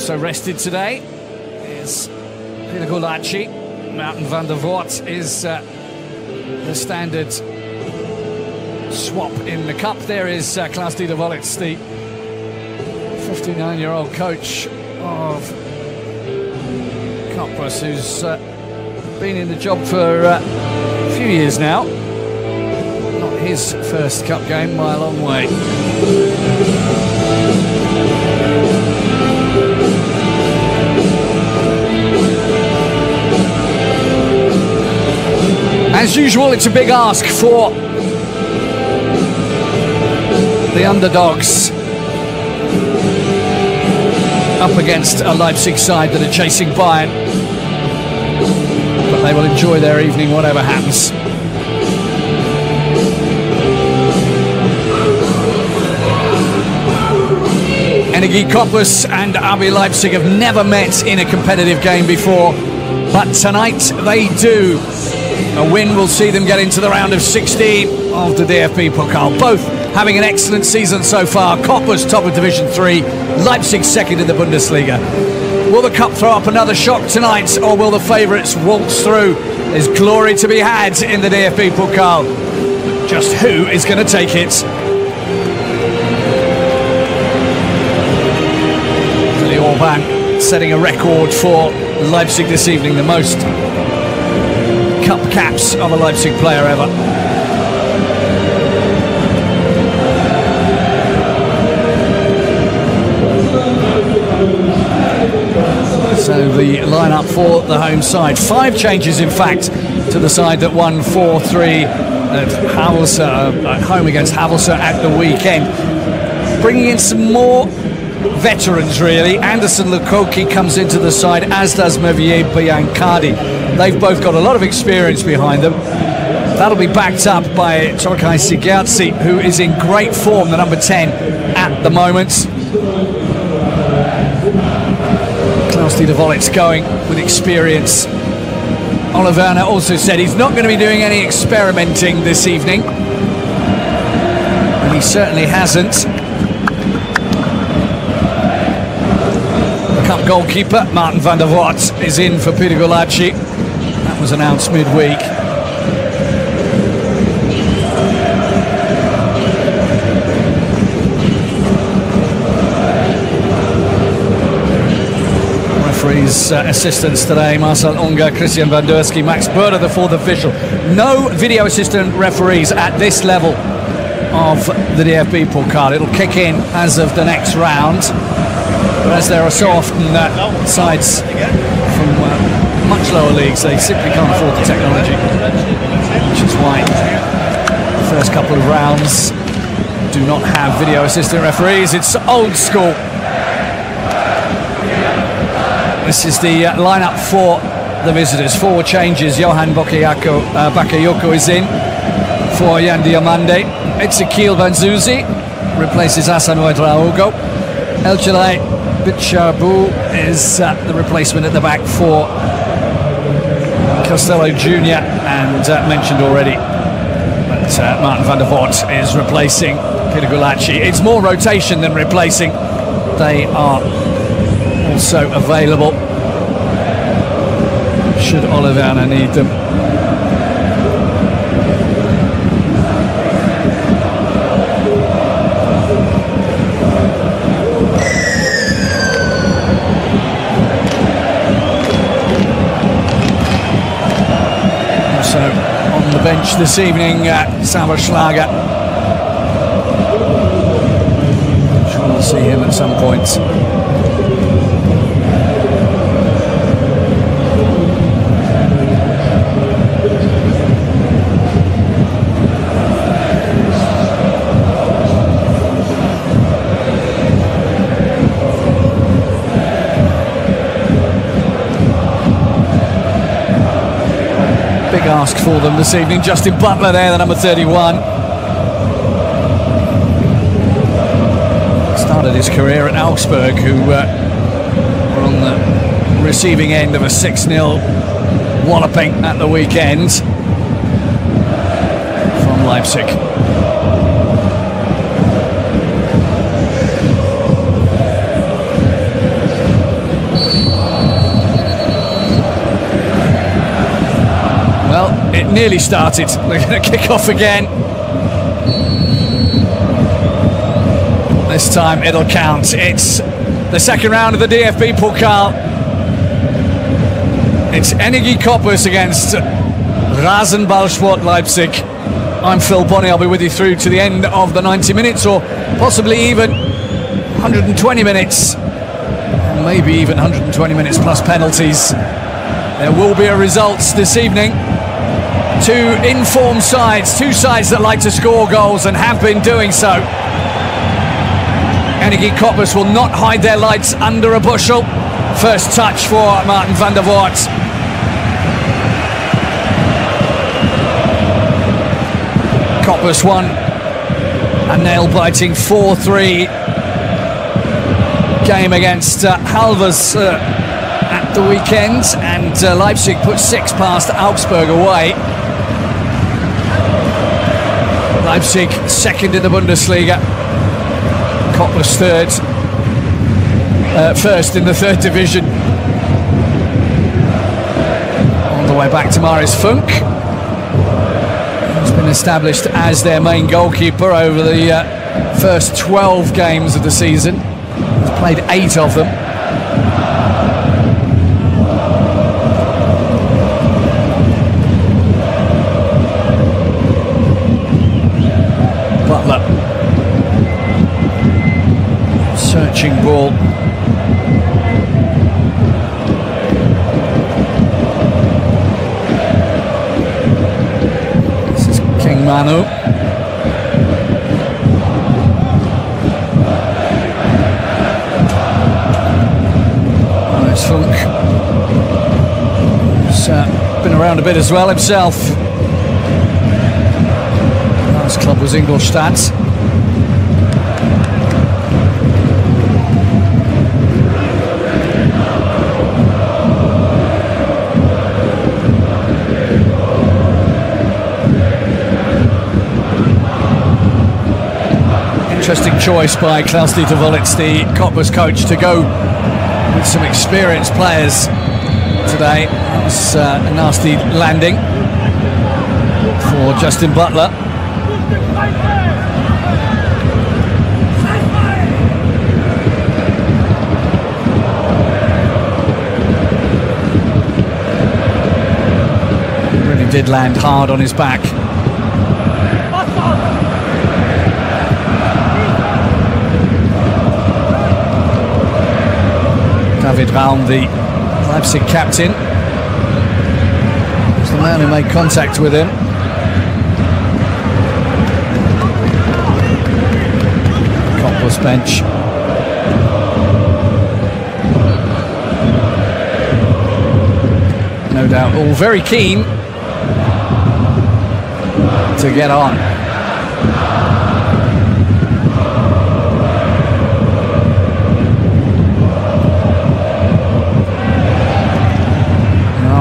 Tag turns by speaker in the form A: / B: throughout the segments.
A: Also rested today is Pirgolacci. Mountain van der Voort is the standard swap in the cup. There is Klaus-Dieter Wollitz, the 59-year-old coach of Cottbus, who's been in the job for a few years now. Not his first cup game by a long way. As usual, it's a big ask for the underdogs up against a Leipzig side that are chasing Bayern, but they will enjoy their evening whatever happens. Energie Cottbus and RB Leipzig have never met in a competitive game before, but tonight they do. A win will see them get into the round of 16 of the DFB Pokal. Both having an excellent season so far. Cottbus top of Division 3, Leipzig second in the Bundesliga. Will the cup throw up another shock tonight, or will the favourites waltz through? There's glory to be had in the DFB Pokal. Just who is going to take it? Willi Orban setting a record for Leipzig this evening, the most cup caps of a Leipzig player ever. So the lineup for the home side. 5 changes, in fact, to the side that won 4-3 at Havelse, at home against Havelse at the weekend. Bringing in some more veterans, really. Anderson Lukoki comes into the side, as does Mevier Biancadi. They've both got a lot of experience behind them. That'll be backed up by Torkai Sigertsi, who is in great form, the number 10 at the moment. Klaus-Dieter Wollitz going with experience. Ole Werner also said he's not going to be doing any experimenting this evening, and he certainly hasn't. The cup goalkeeper, Martin van der Voort, is in for Pirgolacci. That was announced midweek. Referees, assistants today: Marcel Unger, Christian Van Dersky, Max Berder, the fourth official. No video assistant referees at this level of the DFB Pokal. It'll kick in as of the next round, whereas there are so often sides from much lower leagues, they simply can't afford the technology, which is why the first couple of rounds do not have video assistant referees. It's old school. This is the lineup for the visitors. 4 changes. Johan Bakayoko is in for Jan Diamande. Ezekiel Banzuzi replaces Hassan Ouedraogo. Elchelay Bichabu is the replacement at the back for Costello Jr. and mentioned already, but Martin van der Voort is replacing Pirgolacci. It's more rotation than replacing. They are also available should Ole Werner need them. So on the bench this evening, Sava Schlager. I'm sure we'll see him at some point. Ask for them this evening. Justin Butler there, the number 31. Started his career at Augsburg, who were on the receiving end of a 6-0 walloping at the weekend from Leipzig. It nearly started. They're going to kick off again. This time it'll count. It's the second round of the DFB Pokal. It's Energie Cottbus against Rasenballsport Leipzig. I'm Phil Bonney. I'll be with you through to the end of the 90 minutes, or possibly even 120 minutes, and maybe even 120 minutes plus penalties. There will be a result this evening. Two informed sides, two sides that like to score goals and have been doing so. Energie Cottbus will not hide their lights under a bushel. First touch for Martin van der Voort. Cottbus won a nail-biting 4-3 game against Halvers at the weekend, and Leipzig put 6 past Augsburg away. Leipzig second in the Bundesliga, Cottbus first in the third division. On the way back to Marius Funk. He's been established as their main goalkeeper over the first 12 games of the season. He's played 8 of them. Butler. Searching ball. This is King Manu. Nice Funk. He's been around a bit as well himself. Last club was Ingolstadt. Interesting choice by Klaus-Dieter Wollitz, the Cottbus coach, to go with some experienced players today. That was a nasty landing for Justin Butler. Really did land hard on his back. David Raum, the Leipzig captain, was the man who made contact with him. Cottbus bench. No doubt all very keen to get on.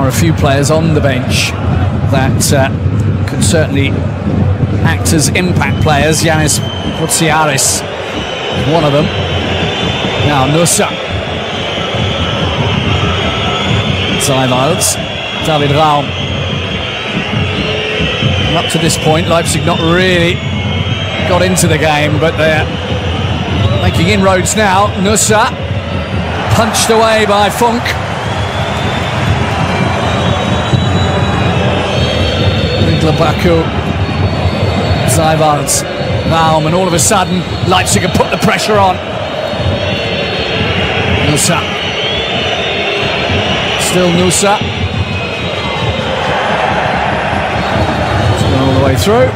A: A few players on the bench that could certainly act as impact players. Yanis Putsiaris is one of them. Now Nusa, Seiwalds, David Raum. And up to this point, Leipzig not really got into the game, but they're making inroads now. Nusa punched away by Funk. Bacchu, Seiwalds, Raum, and all of a sudden Leipzig have put the pressure on. Nusa, still Nusa, it's going all the way through.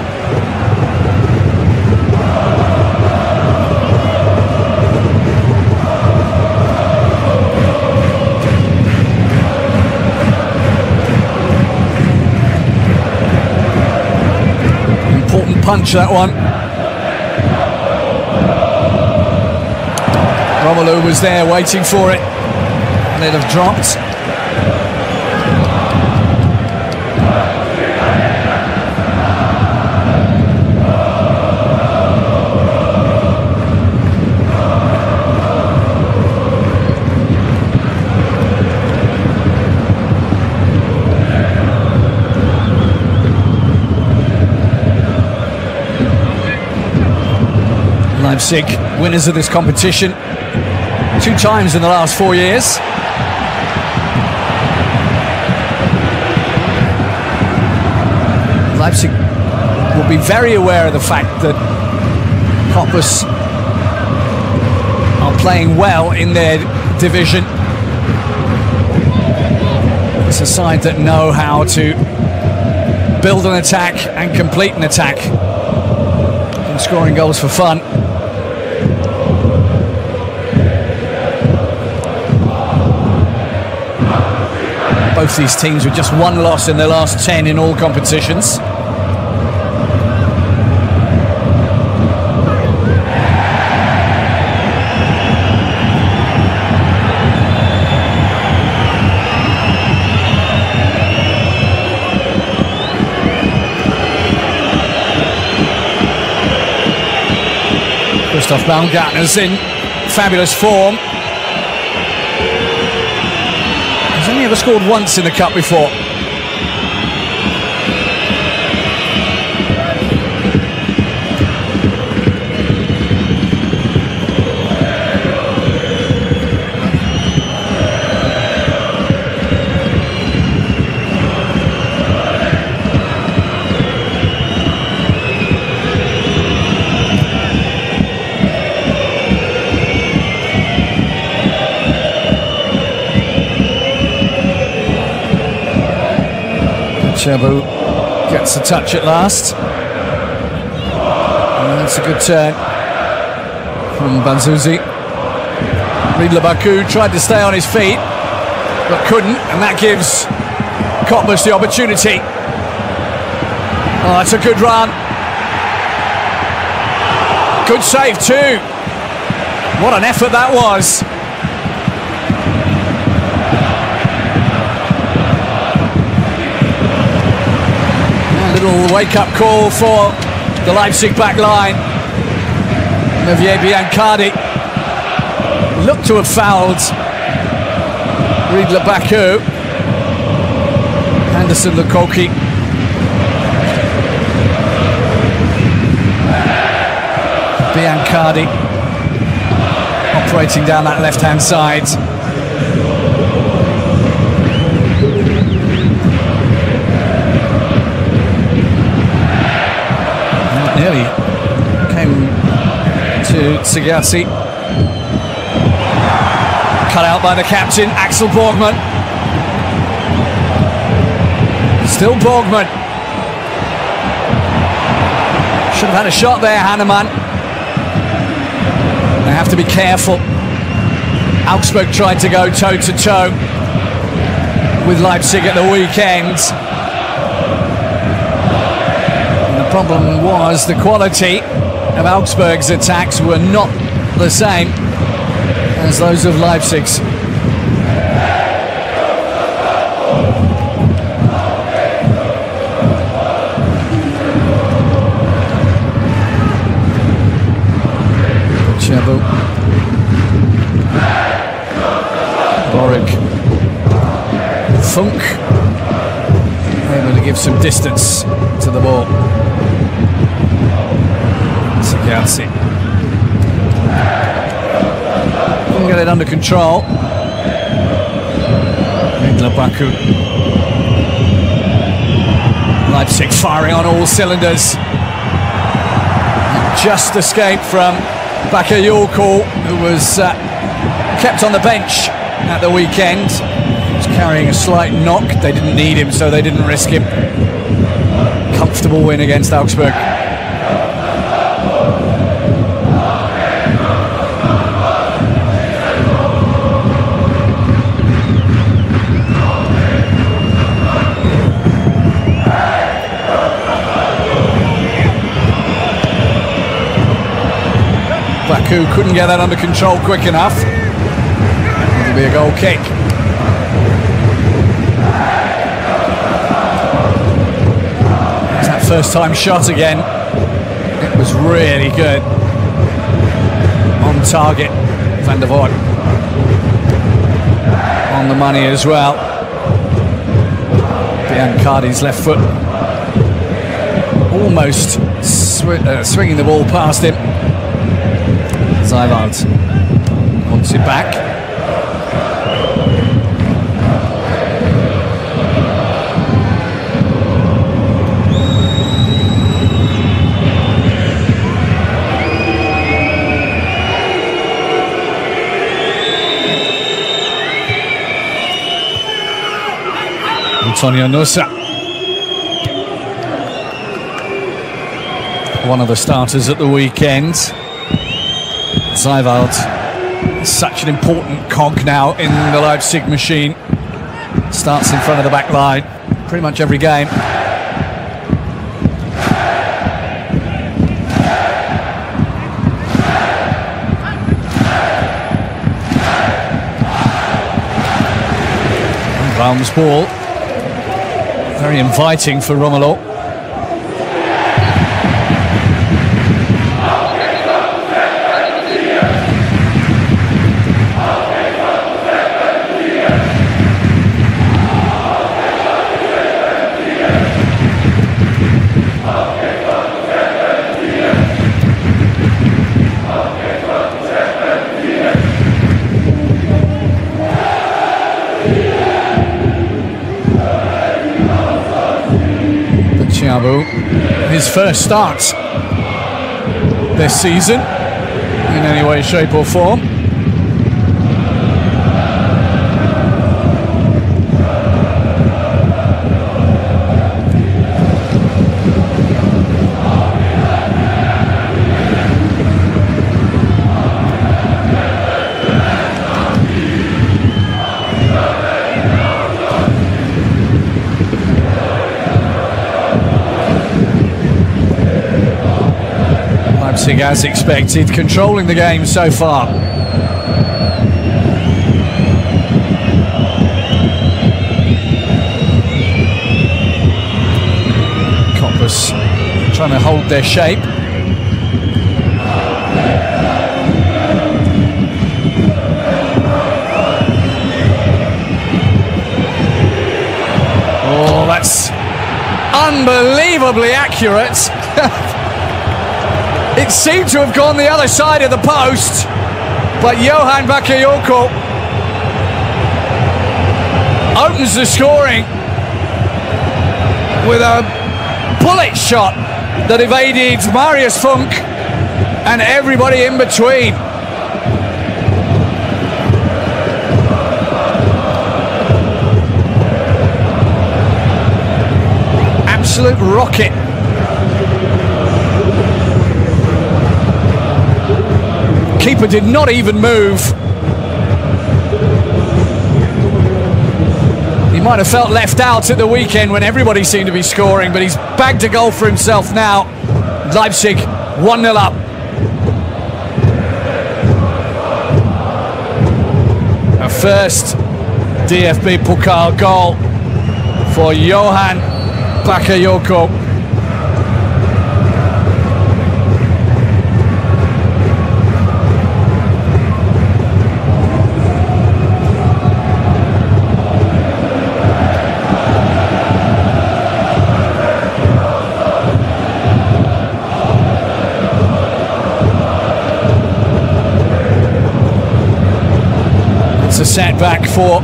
A: Punch, that one. Romelu was there waiting for it, and it'd have dropped. Leipzig, winners of this competition 2 times in the last 4 years. Leipzig will be very aware of the fact that Cottbus are playing well in their division. It's a side that know how to build an attack and complete an attack, and scoring goals for fun. Both these teams with just 1 loss in their last 10 in all competitions. Christoph Baumgartner's in fabulous form. He's only ever scored once in the cup before. Shabu gets a touch at last. And that's a good turn from Banzuzi. Bacchu tried to stay on his feet, but couldn't, and that gives Cottbus the opportunity. Oh, that's a good run. Good save too. What an effort that was. Little wake-up call for the Leipzig back line. Bacchu looked to have fouled Bacchu. Anderson Lukoki. Biancardi operating down that left-hand side. Nearly came to Sagazzi. Cut out by the captain, Axel Borgman. Still Borgman. Should have had a shot there, Hannemann. They have to be careful. Augsburg tried to go toe-to-toe with Leipzig at the weekend. The problem was the quality of Augsburg's attacks were not the same as those of Leipzig's. Chabu. Boric. Funk. Able to give some distance to the ball. Sagazzi. Couldn't get it under control. Bacchu. Leipzig firing on all cylinders. Just escaped from Bakayoko, who was kept on the bench at the weekend. He was carrying a slight knock. They didn't need him, so they didn't risk him. Comfortable win against Augsburg. Bacchu couldn't get that under control quick enough. It'll be a goal kick. It's that first time shot again. It was really good. On target, Van der Voort. On the money as well. Biancardi's left foot. Almost swinging the ball past him. Seiwald wants it back. Antonio Nusa, one of the starters at the weekend. Seiwald, such an important cog now in the Leipzig machine. Starts in front of the back line pretty much every game. Raum's ball. Very inviting for Romelu. His first start this season in any way, shape or form. As expected, controlling the game so far. Cottbus trying to hold their shape. Oh, that's unbelievably accurate. It seemed to have gone the other side of the post, but Johan Bacchu opens the scoring with a bullet shot that evaded Marius Funk and everybody in between. Absolute rocket. Keeper did not even move. He might have felt left out at the weekend when everybody seemed to be scoring, but he's bagged a goal for himself now. Leipzig 1-0 up. A first DFB Pokal goal for Johan Bacchu. It's a setback for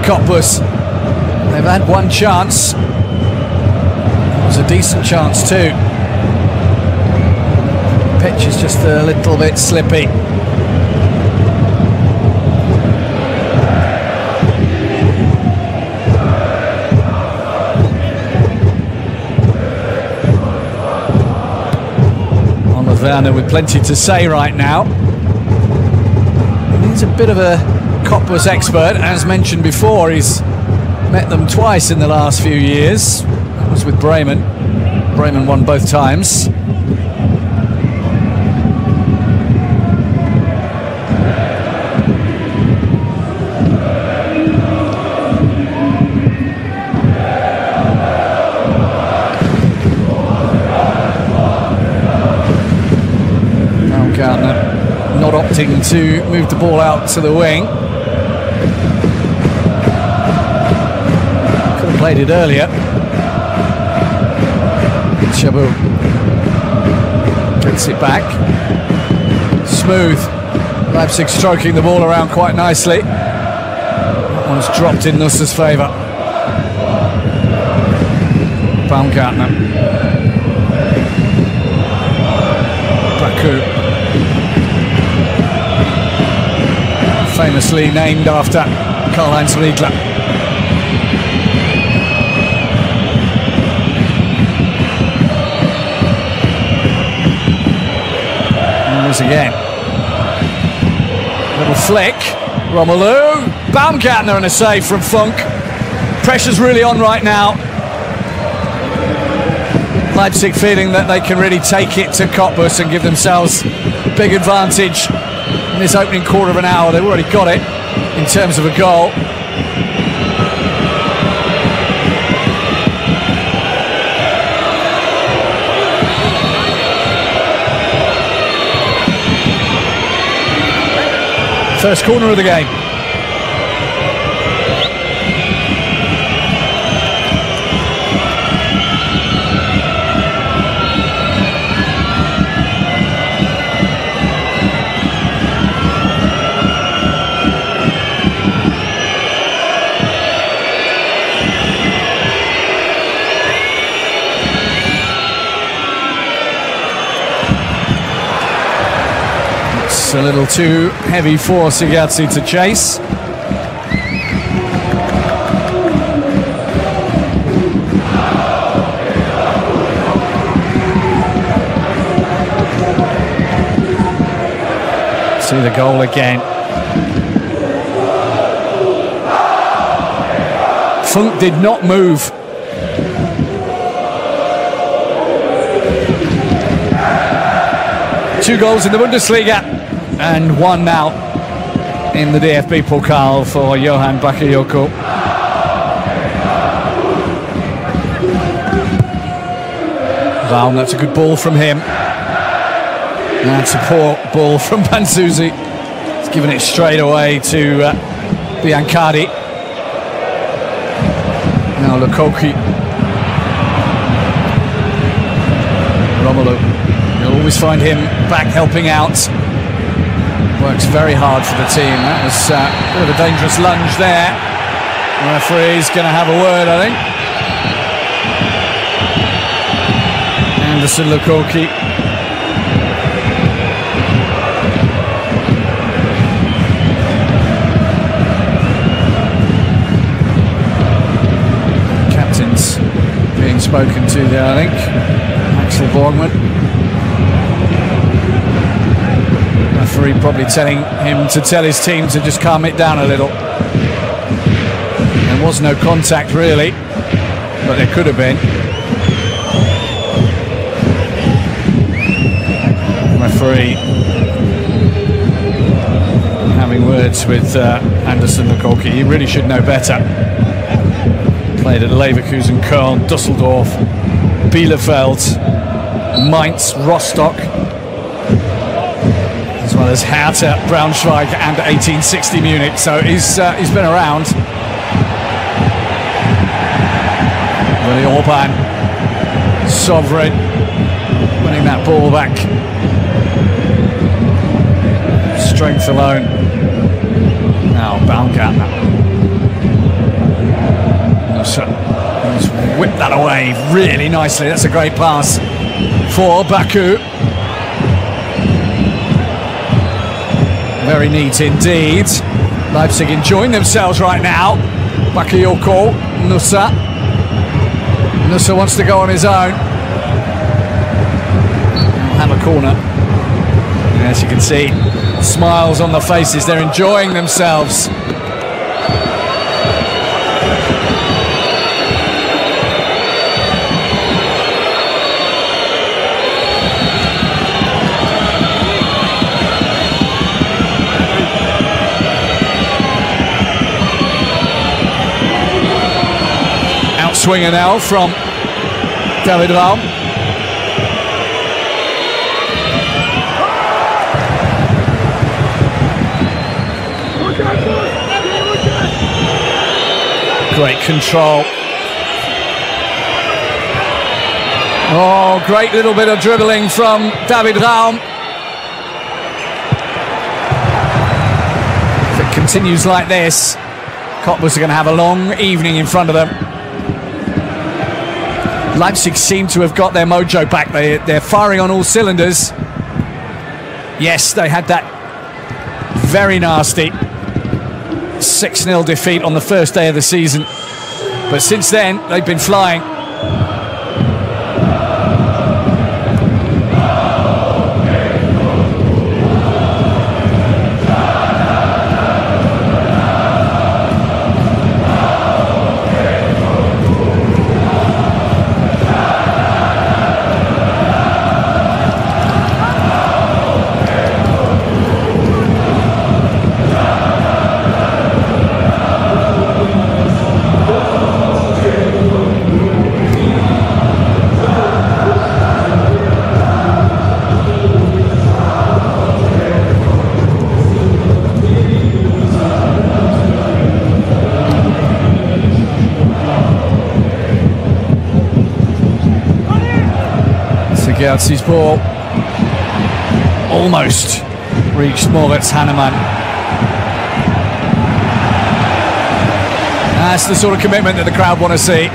A: Cottbus. They've had one chance. It was a decent chance too. Pitch is just a little bit slippy. Oliver Werner with plenty to say right now. He's a bit of a Cottbus expert, as mentioned before. He's met them twice in the last few years. That was with Bremen. Bremen won both times. Now Gardner not opting to move the ball out to the wing. Played it earlier. Shabu gets it back. smooth. Leipzig stroking the ball around quite nicely. That one's dropped in Nussa's favour. Baumgartner. Bacchu. Famously named after Karl-Heinz Riegler. Again, little flick, Romelu, Baumgartner and a save from Funk. Pressure's really on right now. Leipzig feeling that they can really take it to Cottbus and give themselves big advantage in this opening quarter of an hour. They've already got it in terms of a goal. First corner of the game. A little too heavy for Sigazzi to chase. See the goal again. Funk did not move. Two goals in the Bundesliga. And one now in the DFB Pokal for Johan Bakayoko. Baum, that's a good ball from him. That's a poor ball from Banzuzi. He's given it straight away to Biancardi. Now Lukoki. Romelu. You'll always find him back helping out. Works very hard for the team. That was a bit of a dangerous lunge there. The referee's going to have a word, I think. Anderson Lukoki. Captain's being spoken to there, I think. Axel Borgman. Referee probably telling him to tell his team to just calm it down a little. There was no contact really, but there could have been. Referee having words with Anderson Lukoki. He really should know better. Played at Leverkusen, Köln, Düsseldorf, Bielefeld, Mainz, Rostock, as well as Hertha, Braunschweig and 1860 Munich, so he's been around. Willi Orban, sovereign, winning that ball back. Strength alone. Now Baumgartner. Let's whip that away really nicely. That's a great pass for Bacchu. Very neat indeed. Leipzig enjoying themselves right now. Bakayoko, Nusa. Nusa wants to go on his own. Have a corner. And as you can see, smiles on the faces. They're enjoying themselves. Swinger now from David Raum. Great control. Oh, great little bit of dribbling from David Raum. continues like this, Cottbus are going to have a long evening in front of them. Leipzig seem to have got their mojo back. They're firing on all cylinders. Yes, they had that very nasty 6-0 defeat on the first day of the season, but since then they've been flying. His ball almost reached Moritz Hannemann. That's the sort of commitment that the crowd want to see.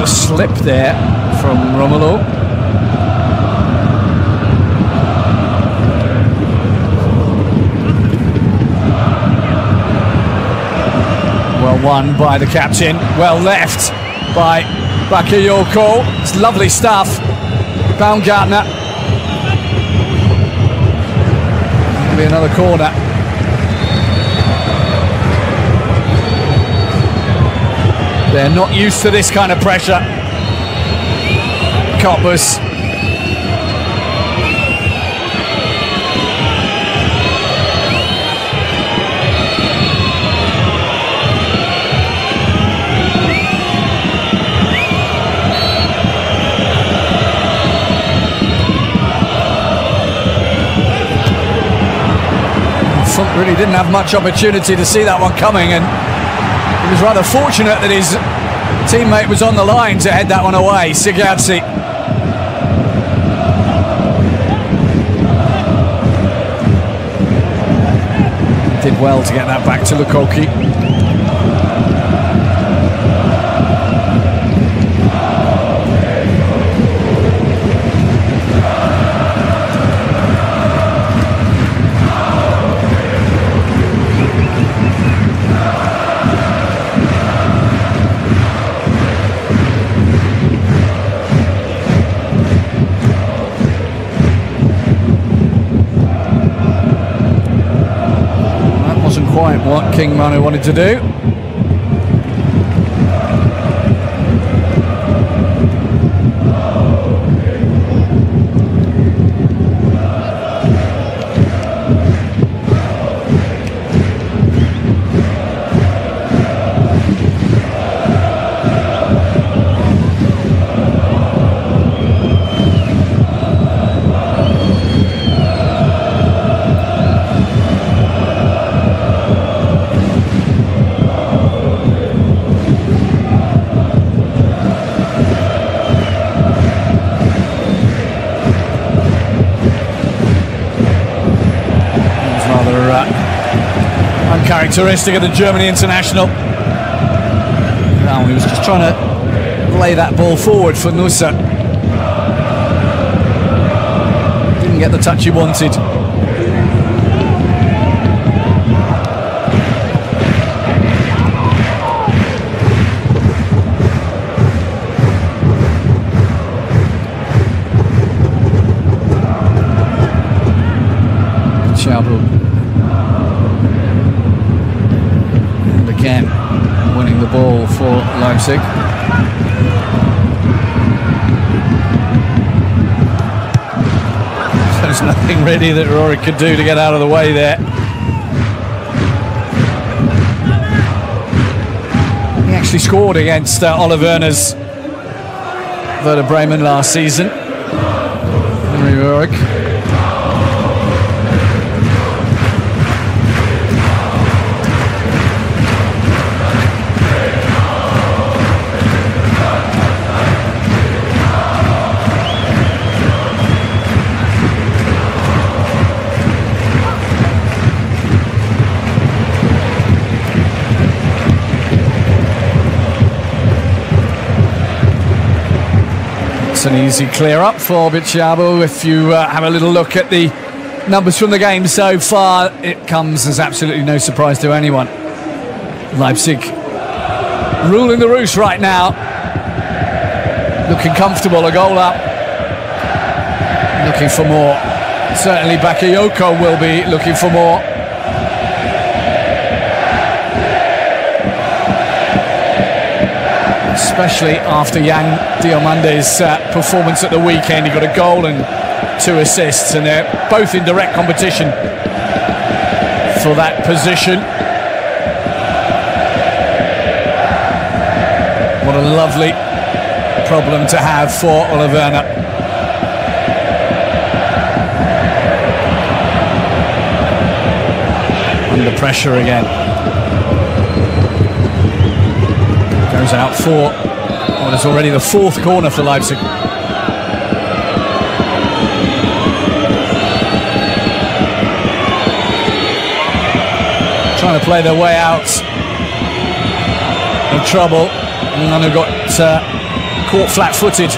A: Slip there from Romelu. Well won by the captain, well left by Bakayoko. It's lovely stuff. Baumgartner. It'll be another corner. They're not used to this kind of pressure. Cottbus. Funk really didn't have much opportunity to see that one coming, and he was rather fortunate that his teammate was on the line to head that one away. Sigazzi. Did well to get that back to Lukoki. Quite what King Manu wanted to do. Uncharacteristic of the Germany international. Now he was just trying to lay that ball forward for Nusa. Didn't get the touch he wanted. Chabu. Again, winning the ball for Leipzig. There's nothing really that Rory could do to get out of the way there. actually scored against Ole Werner's Werder Bremen last season. Henry Ulrich. An easy clear up for Bacchu. If you have a little look at the numbers from the game so far, it comes as absolutely no surprise to anyone. Leipzig ruling the roost right now, looking comfortable, a goal up, looking for more. Certainly Bakayoko will be looking for more. Especially after Jan Diomande's performance at the weekend. He got a goal and 2 assists, and they're both in direct competition for that position. What a lovely problem to have for Ole Werner. Under pressure again. Goes out for what is already the 4th corner for Leipzig. Trying to play their way out of trouble. And who got caught flat-footed.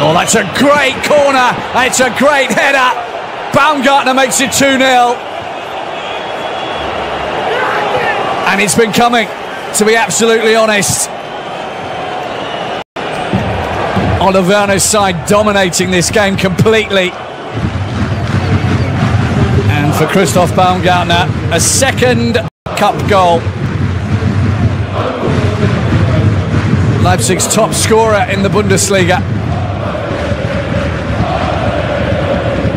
A: Oh, that's a great corner. It's a great header. Baumgartner makes it 2-0. And it's been coming, to be absolutely honest. Ole Werner's side dominating this game completely. And for Christoph Baumgartner, a second cup goal. Leipzig's top scorer in the Bundesliga.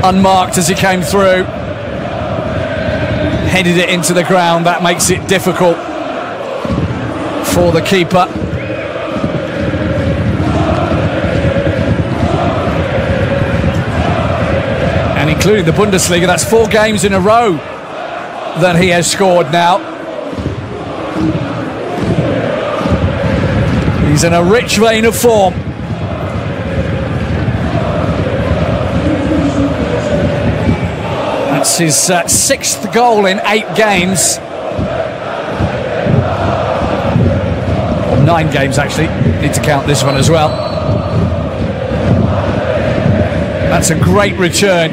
A: Unmarked as he came through, headed it into the ground. That makes it difficult for the keeper. And including the Bundesliga, that's 4 games in a row that he has scored now. He's in a rich vein of form. That's his 6th goal in 8 games. Or 9 games, actually. Need to count this one as well. That's a great return.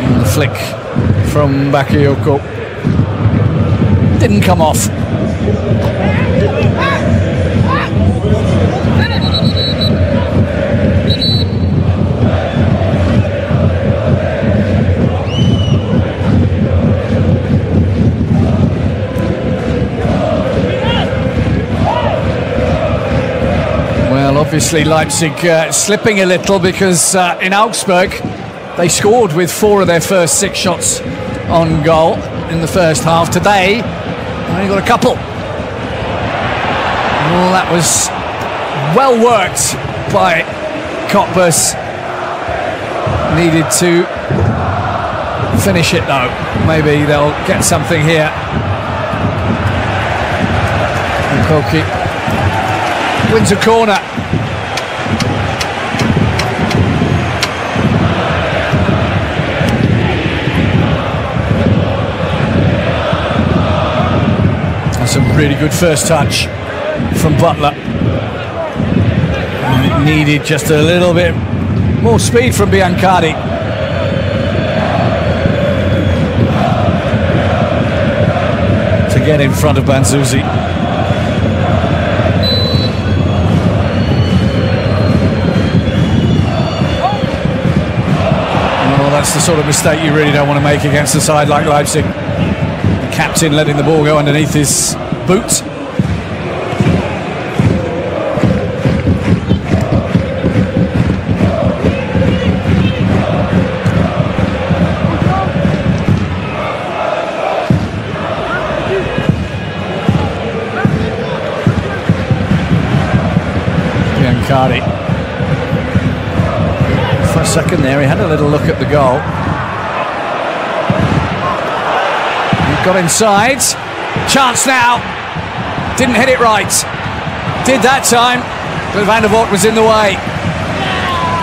A: And the flick from Bakayoko didn't come off. Well, obviously Leipzig slipping a little because in Augsburg they scored with 4 of their first 6 shots on goal in the first half. Today, only got a couple. Well, that was well worked by Cottbus. Needed to finish it though. Maybe they'll get something here. Koki wins a corner. A really good first touch from Butler. And it needed just a little bit more speed from Biancardi. To get in front of Banzuzi. sort of mistake you really don't want to make against a side like Leipzig. The captain letting the ball go underneath his boot. Kadu. For a second there, he had a little look at the goal. He got inside. Chance now. Didn't hit it right. Did that time, but Van der Voort was in the way.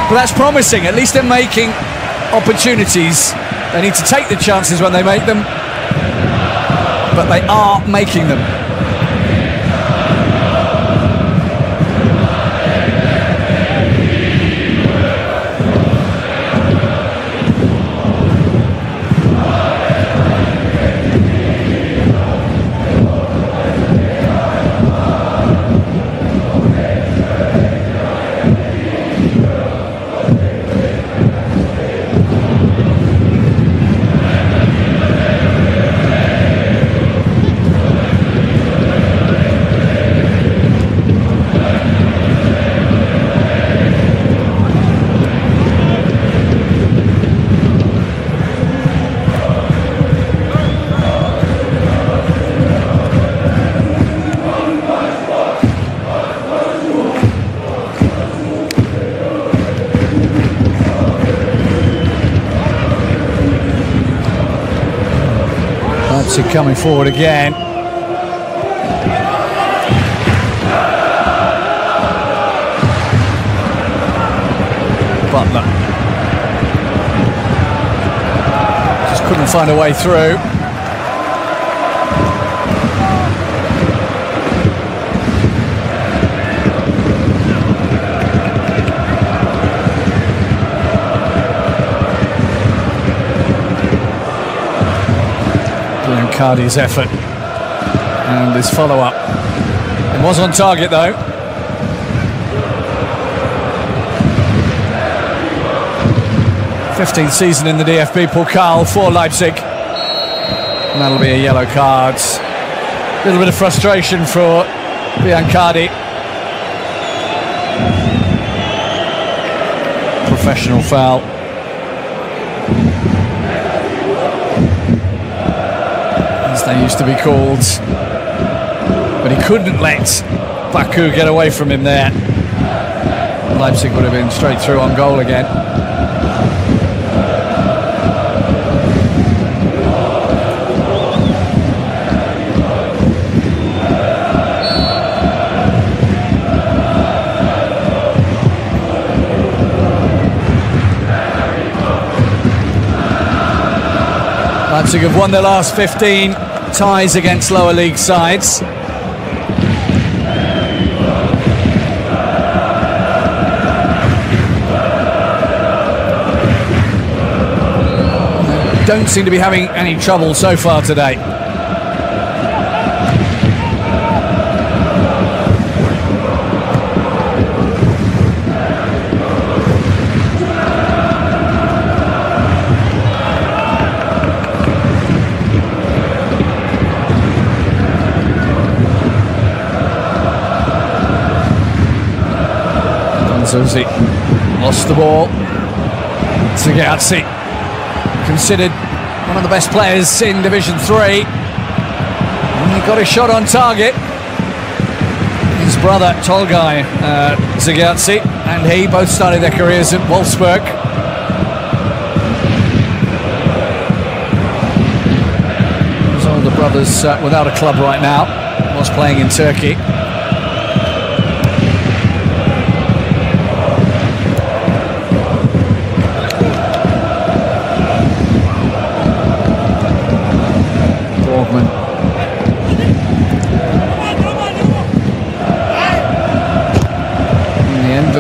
A: But that's promising. At least they're making opportunities. They need to take the chances when they make them, but they are making them. Coming forward again. Butler just couldn't find a way through. Kadu's effort and his follow-up. It was on target though. '15th season in the DFB Pokal for Leipzig. And that'll be a yellow card. A little bit of frustration for Kadu. Professional foul. They used to be called, but he couldn't let Bacchu get away from him there. Leipzig would have been straight through on goal again. Leipzig have won their last 15 ties against lower league sides. Don't seem to be having any trouble so far today. Susi lost the ball. Zagazzi, considered one of the best players in Division 3. And he got a shot on target. His brother Tolgai Zagazzi and he both started their careers at Wolfsburg. His older brother's without a club right now. Was playing in Turkey.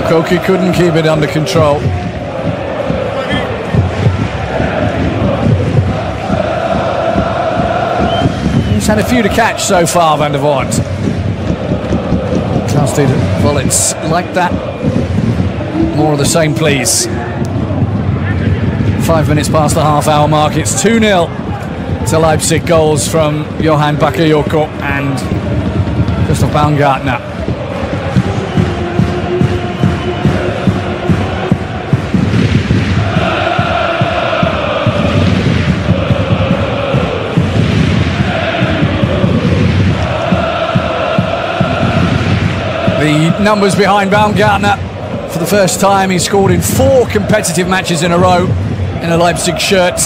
A: Koki couldn't keep it under control. He's had a few to catch so far, Van der Voort. Trusted bullets like that. More of the same, please. 5 5 minutes past the half-hour mark. It's 2-0 to Leipzig. Goals from Johann Bakayoko and Christoph Baumgartner. The numbers behind Baumgartner. For the first time, he scored in 4 competitive matches in a row in a Leipzig shirt.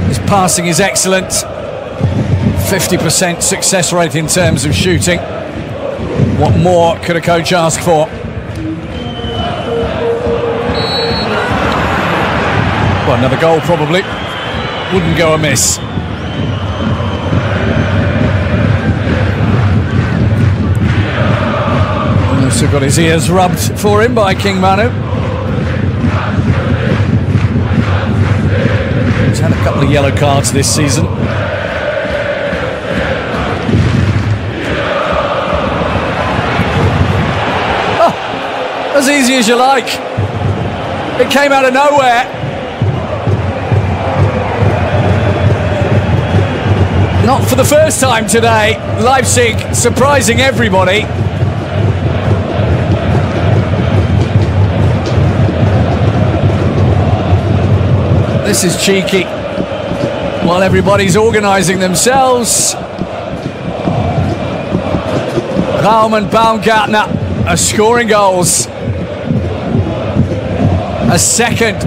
A: His passing is excellent. 50% success rate in terms of shooting. What more could a coach ask for? Well, another goal probably. Wouldn't go amiss. Also got his ears rubbed for him by King Manu. He's had a couple of yellow cards this season. Oh, as easy as you like. It came out of nowhere. Not for the first time today. Leipzig surprising everybody. This is cheeky. While everybody's organising themselves, Raum and Baumgartner are scoring goals. A second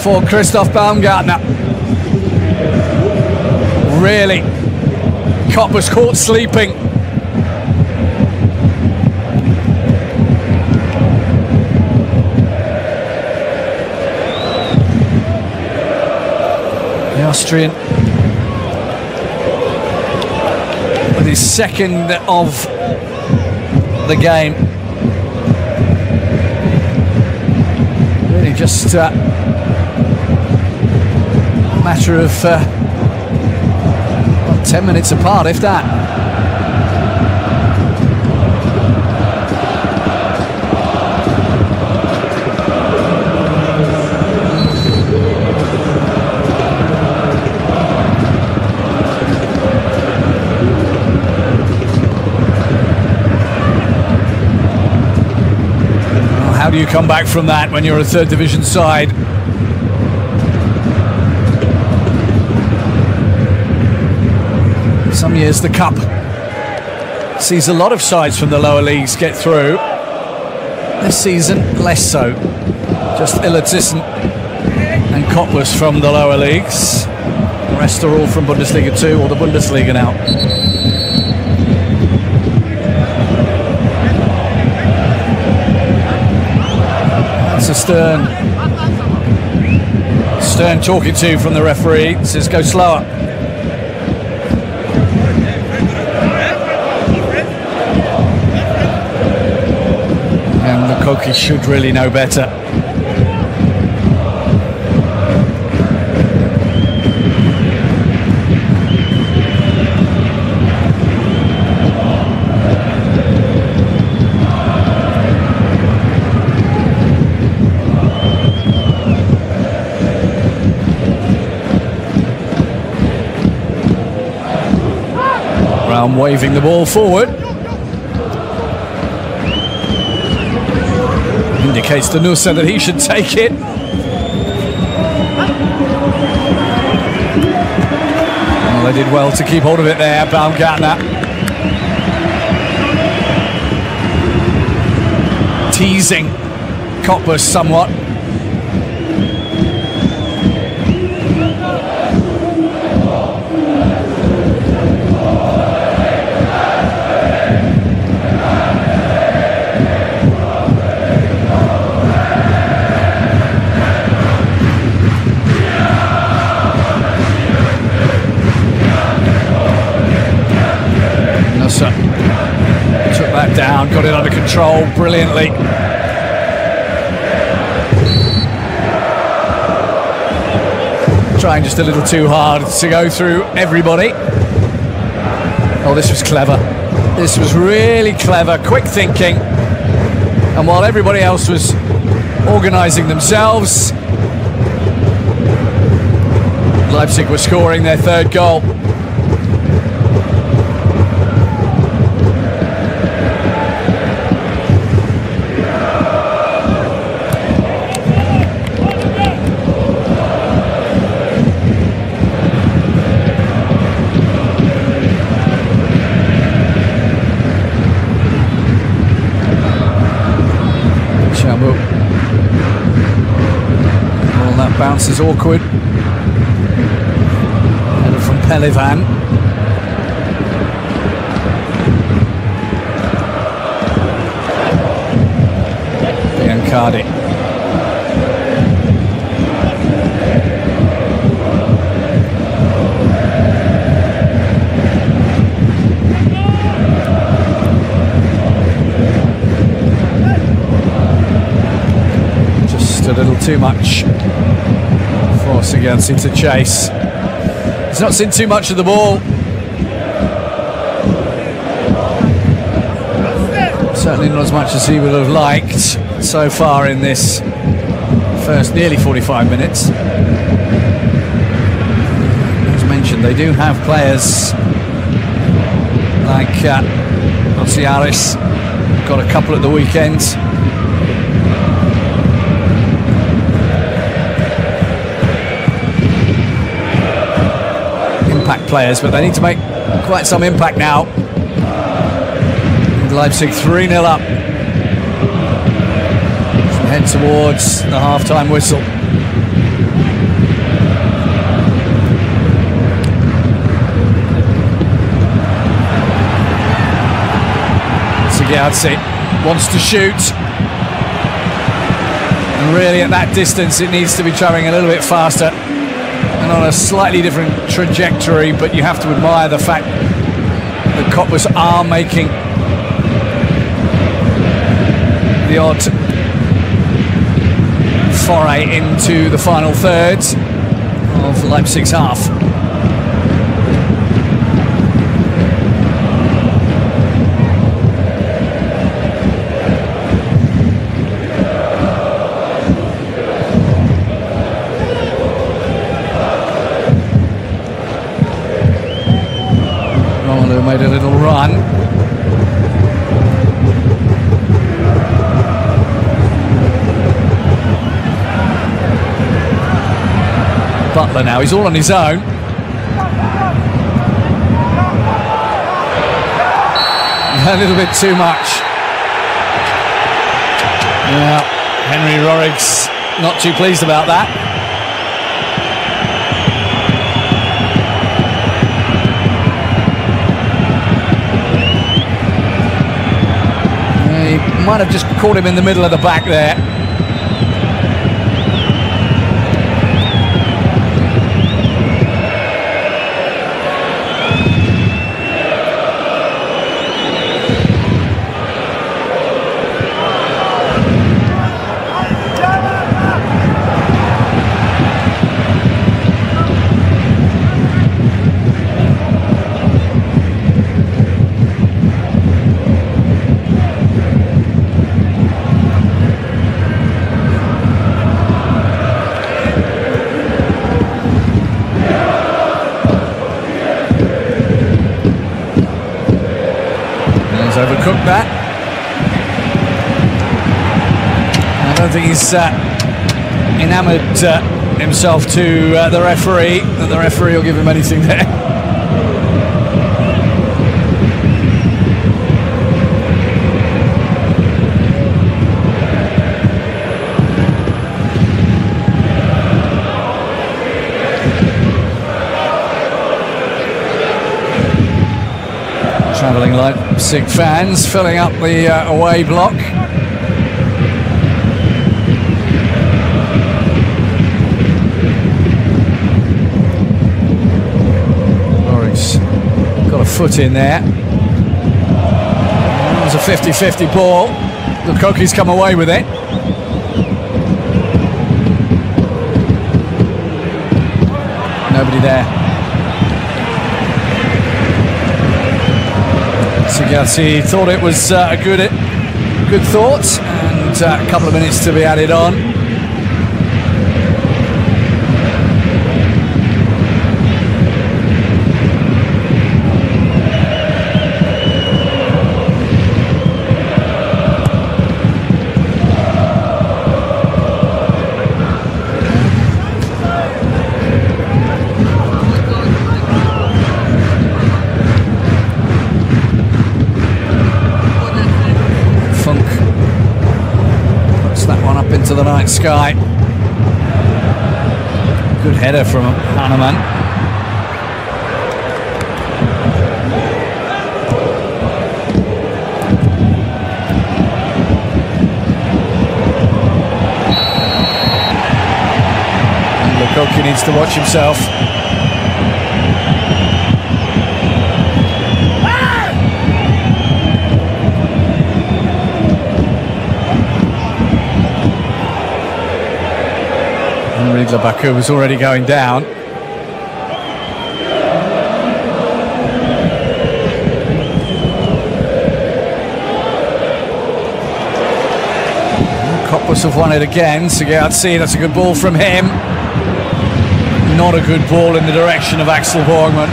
A: for Christoph Baumgartner. Really, Cottbus caught sleeping. The Austrian with his second of the game. Really just a matter of 10 minutes apart, if that. How do you come back from that when you're a third division side? Some years the Cup sees a lot of sides from the lower leagues get through. This season, less so. Just Illertissen and Cottbus from the lower leagues. The rest are all from Bundesliga 2 or the Bundesliga now. That's a Stern talking to from the referee. Says go slower. And Lukoki should really know better. Raum waving the ball forward. Indicates to Nusa that he should take it. Well, they did well to keep hold of it there, Baumgartner. Teasing Cottbus somewhat. Took that down, got it under control brilliantly. Trying just a little too hard to go through everybody. Oh, this was clever. This was really clever, quick thinking. And while everybody else was organising themselves, Leipzig were scoring their third goal. Well, that bounce is awkward. Header from Pelivan. Biancardi. A little too much force against him to chase. He's not seen too much of the ball. Certainly not as much as he would have liked so far in this first nearly 45 minutes. As mentioned, they do have players like Osiaris, got a couple at the weekend. Impact players, but they need to make quite some impact now. Leipzig 3-0 up. Head towards the half-time whistle. Sigurdsson wants to shoot. And really at that distance it needs to be travelling a little bit faster. And on a slightly different trajectory, but you have to admire the fact that Cottbus are making the odd foray into the final third of Leipzig's half. Made a little run. Butler now, he's all on his own. A little bit too much. Now, Henry Rorig's not too pleased about that. Might have just caught him in the middle of the back there. Overcooked that. I don't think he's enamoured himself to the referee, that the referee will give him anything there. Travelling Leipzig fans filling up the away block. Rorig's got a foot in there. It was a 50-50 ball. Lukoki's come away with it. Nobody there. Sigurdsson thought it was a good thought, and a couple of minutes to be added on. into the night sky. Good header from Hanuman. Lukoki needs to watch himself. Bacchu was already going down. Cottbus have won it again. Sigurdsson, that's a good ball from him. Not a good ball in the direction of Axel Borgman.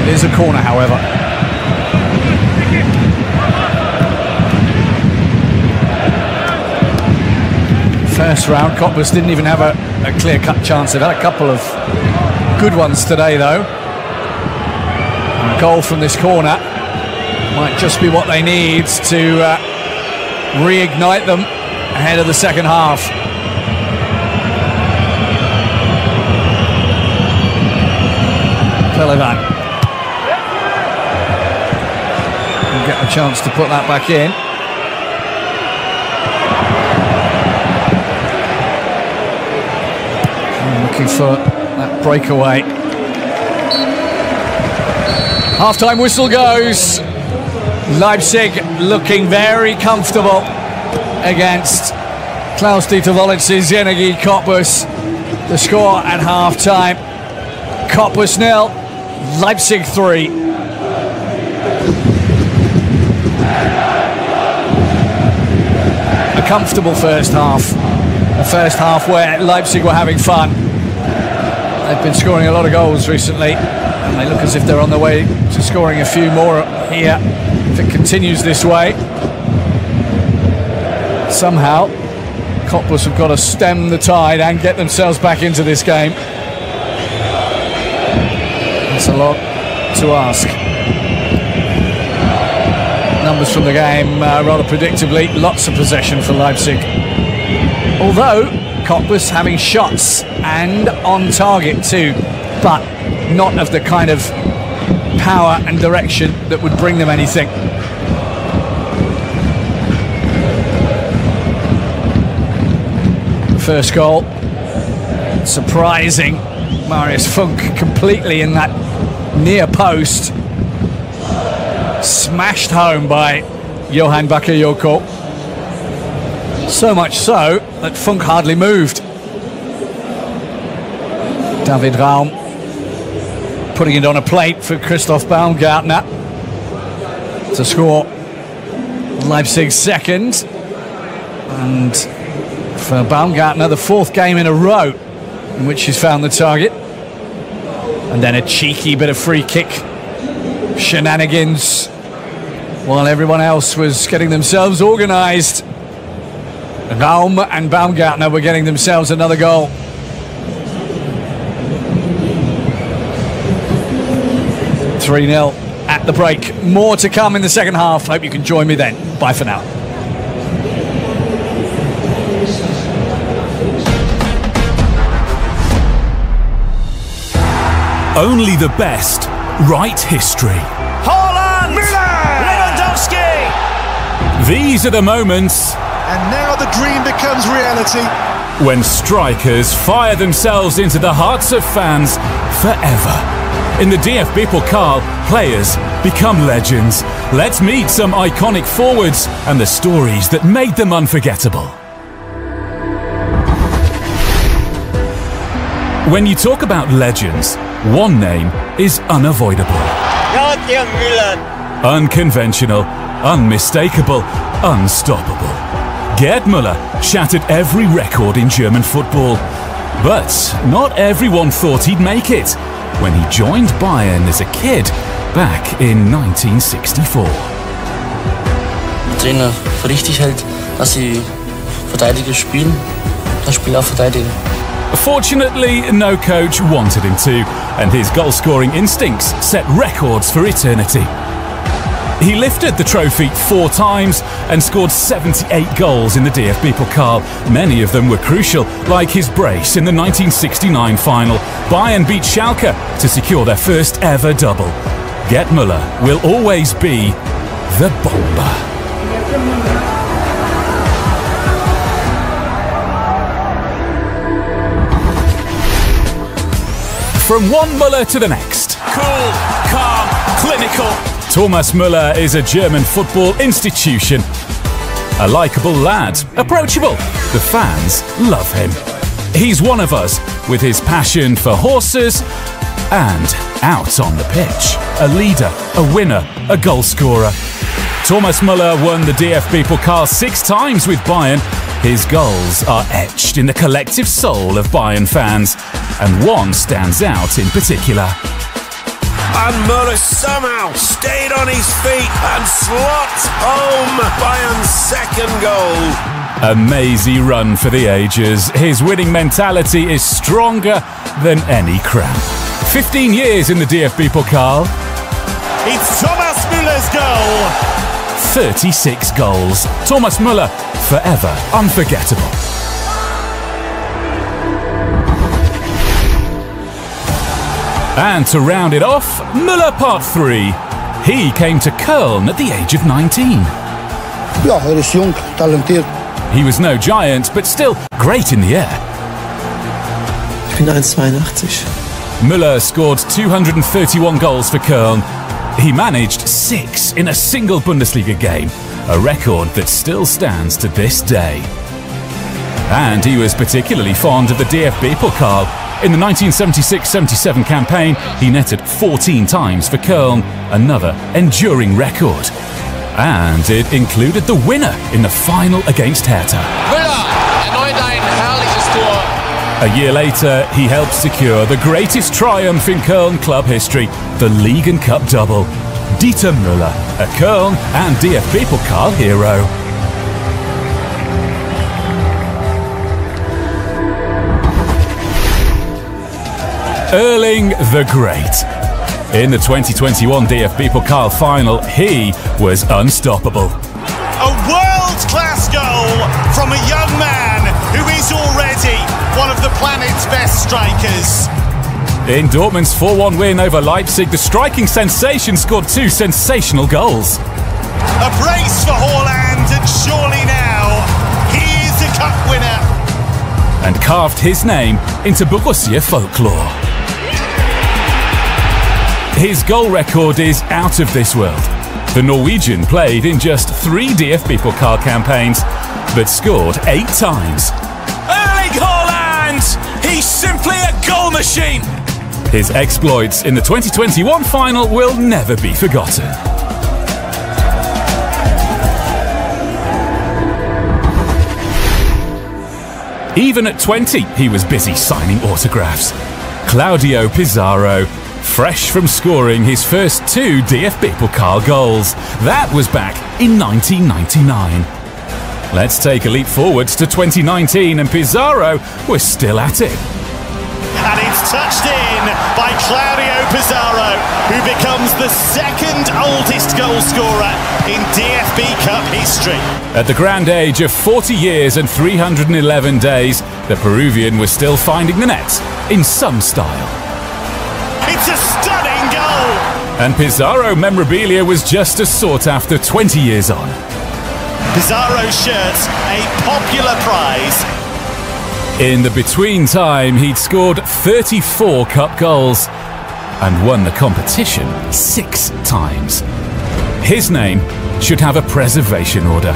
A: It is a corner, however. First round, Cottbus didn't even have a clear-cut chance. They've had a couple of good ones today, though. And a goal from this corner might just be what they need to reignite them ahead of the second half. Pelivan will get a chance to put that back in. Looking for that breakaway. Half-time whistle goes. Leipzig looking very comfortable against Klaus-Dieter Wollitz's Zenegi Cottbus. The score at half-time: Cottbus 0, Leipzig 3. A comfortable first half. A first half where Leipzig were having fun. They've been scoring a lot of goals recently, and they look as if they're on their way to scoring a few more here if it continues this way. Somehow, Cottbus have got to stem the tide and get themselves back into this game. That's a lot to ask. Numbers from the game rather predictably. Lots of possession for Leipzig. Although Cottbus having shots and on target too, but not of the kind of power and direction that would bring them anything. First goal, surprising. Marius Funk completely in that near post. Smashed home by Johan Bakayoko. So much so that Funk hardly moved. David Raum putting it on a plate for Christoph Baumgartner to score Leipzig's second. And for Baumgartner, the fourth game in a row in which he's found the target. And then a cheeky bit of free kick shenanigans while everyone else was getting themselves organised. Raum and Baumgartner were getting themselves another goal. (3-0) at the break. More to come in the second half. Hope you can join me then. Bye for now.
B: Only the best write history.
C: Haaland! Lewandowski!
B: These are the moments.
C: And now the dream becomes reality.
B: When strikers fire themselves into the hearts of fans forever. In the DFB Pokal, players become legends. Let's meet some iconic forwards and the stories that made them unforgettable. When you talk about legends, one name is unavoidable. Unconventional, unmistakable, unstoppable. Gerd Müller shattered every record in German football. But not everyone thought he'd make it when he joined Bayern as a kid back in 1964.
D: Der Trainer für richtig hält, dass die Verteidiger spielen, das Spiel auch verteidigen.
B: Fortunately, no coach wanted him to, and his goal-scoring instincts set records for eternity. He lifted the trophy 4 times and scored 78 goals in the DFB Pokal. Many of them were crucial, like his brace in the 1969 final. Bayern beat Schalke to secure their first ever double. Gerd Müller will always be the bomber. From one Müller to the next.
E: Cool, calm, clinical.
B: Thomas Müller is a German football institution. A likeable lad, approachable. The fans love him. He's one of us, with his passion for horses and out on the pitch. A leader, a winner, a goal scorer. Thomas Müller won the DFB Pokal 6 times with Bayern. His goals are etched in the collective soul of Bayern fans, and one stands out in particular.
E: And Müller somehow stayed on his feet and slots home Bayern's second goal.
B: A mazy run for the ages. His winning mentality is stronger than any crown. 15 years in the DFB Pokal.
C: It's Thomas Müller's goal.
B: 36 goals. Thomas Müller, forever unforgettable. And to round it off, Müller Part 3. He came to Köln at the age of 19.
F: Ja, is jong, talentiert.
B: He was no giant, but still great in the air.
G: Ich bin 1,82.
B: Müller scored 231 goals for Köln. He managed 6 in a single Bundesliga game, a record that still stands to this day. And he was particularly fond of the DFB Pokal. In the 1976-77 campaign, he netted 14 times for Köln, another enduring record. And it included the winner in the final against Hertha.
H: Müller, erneut ein herrliches Tor.
B: A year later, he helped secure the greatest triumph in Köln club history, the League and Cup double. Dieter Müller, a Köln and DFB Pokal hero. Erling the Great. In the 2021 DFB Pokal final, he was unstoppable.
C: A world-class goal from a young man who is already one of the planet's best strikers.
B: In Dortmund's 4-1 win over Leipzig, the striking sensation scored 2 sensational goals.
C: A brace for Haaland, and surely now he is a cup winner.
B: And carved his name into Borussia folklore. His goal record is out of this world. The Norwegian played in just 3 DFB Pokal campaigns, but scored 8 times.
E: Erling Haaland! He's simply a goal machine!
B: His exploits in the 2021 final will never be forgotten. Even at 20, he was busy signing autographs. Claudio Pizarro, fresh from scoring his first 2 DFB Pokal goals. That was back in 1999. Let's take a leap forwards to 2019, and Pizarro was still at it.
C: And it's touched in by Claudio Pizarro, who becomes the second oldest goal scorer in DFB Cup history.
B: At the grand age of 40 years and 311 days, the Peruvian was still finding the net in some style.
C: It's a stunning goal!
B: And Pizarro memorabilia was just as sought after 20 years on.
C: Pizarro shirts, a popular prize.
B: In the between time, he'd scored 34 cup goals and won the competition 6 times. His name should have a preservation order.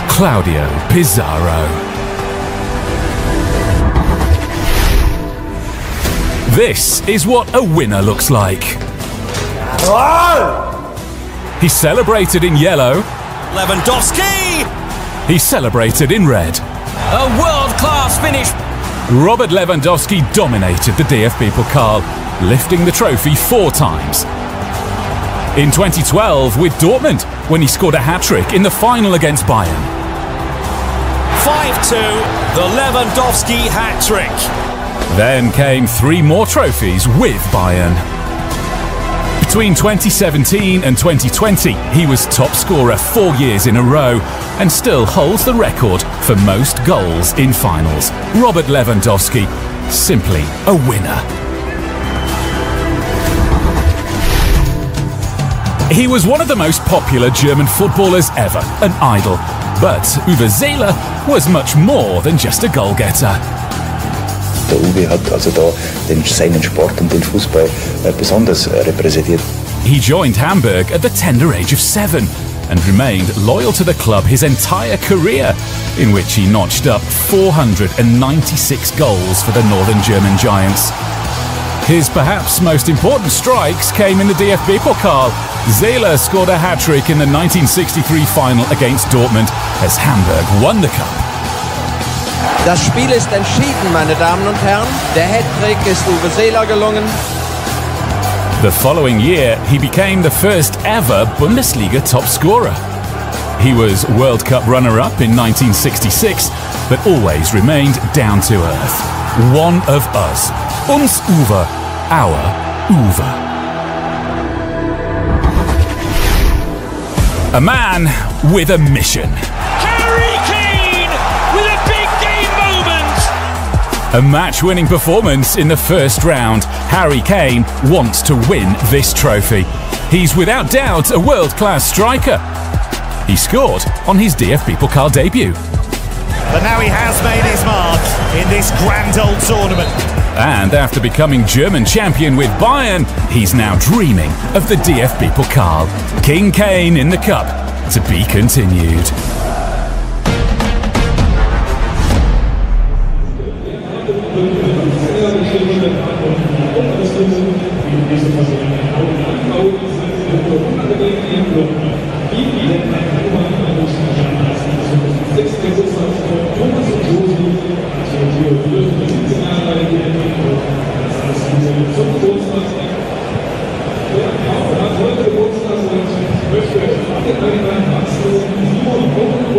B: Claudio Pizarro. This is what a winner looks like. He celebrated in yellow.
E: Lewandowski!
B: He celebrated in red.
E: A world-class finish!
B: Robert Lewandowski dominated the DFB Pokal, lifting the trophy 4 times. In 2012 with Dortmund, when he scored a hat-trick in the final against Bayern.
E: 5-2, the Lewandowski hat-trick.
B: Then came 3 more trophies with Bayern. Between 2017 and 2020, he was top scorer 4 years in a row and still holds the record for most goals in finals. Robert Lewandowski, simply a winner. He was one of the most popular German footballers ever, an idol. But Uwe Seeler was much more than just a goal-getter.
I: Der Uwe hat also da seinen Sport und den Fußball besonders repräsentiert.
B: He joined Hamburg at the tender age of 7 and remained loyal to the club his entire career, in which he notched up 496 goals for the Northern German Giants. His perhaps most important strikes came in the DFB Pokal. Seeler scored a hat-trick in the 1963 final against Dortmund as Hamburg won the cup.
J: Das Spiel ist entschieden, meine Damen und Herren. Der Hattrick ist Uwe Seeler gelungen.
B: The following year, he became the first ever Bundesliga top scorer. He was World Cup runner-up in 1966, but always remained down to earth. One of us. Uns Uwe, our Uwe. A man with a mission. A match-winning performance in the first round. Harry Kane wants to win this trophy. He's without doubt a world-class striker. He scored on his DFB Pokal debut.
C: But now he has made his mark in this grand old tournament.
B: And after becoming German champion with Bayern, he's now dreaming of the DFB Pokal. King Kane in the cup, to be continued.
K: Heute Geburtstag und möchte euch alle 3 Simon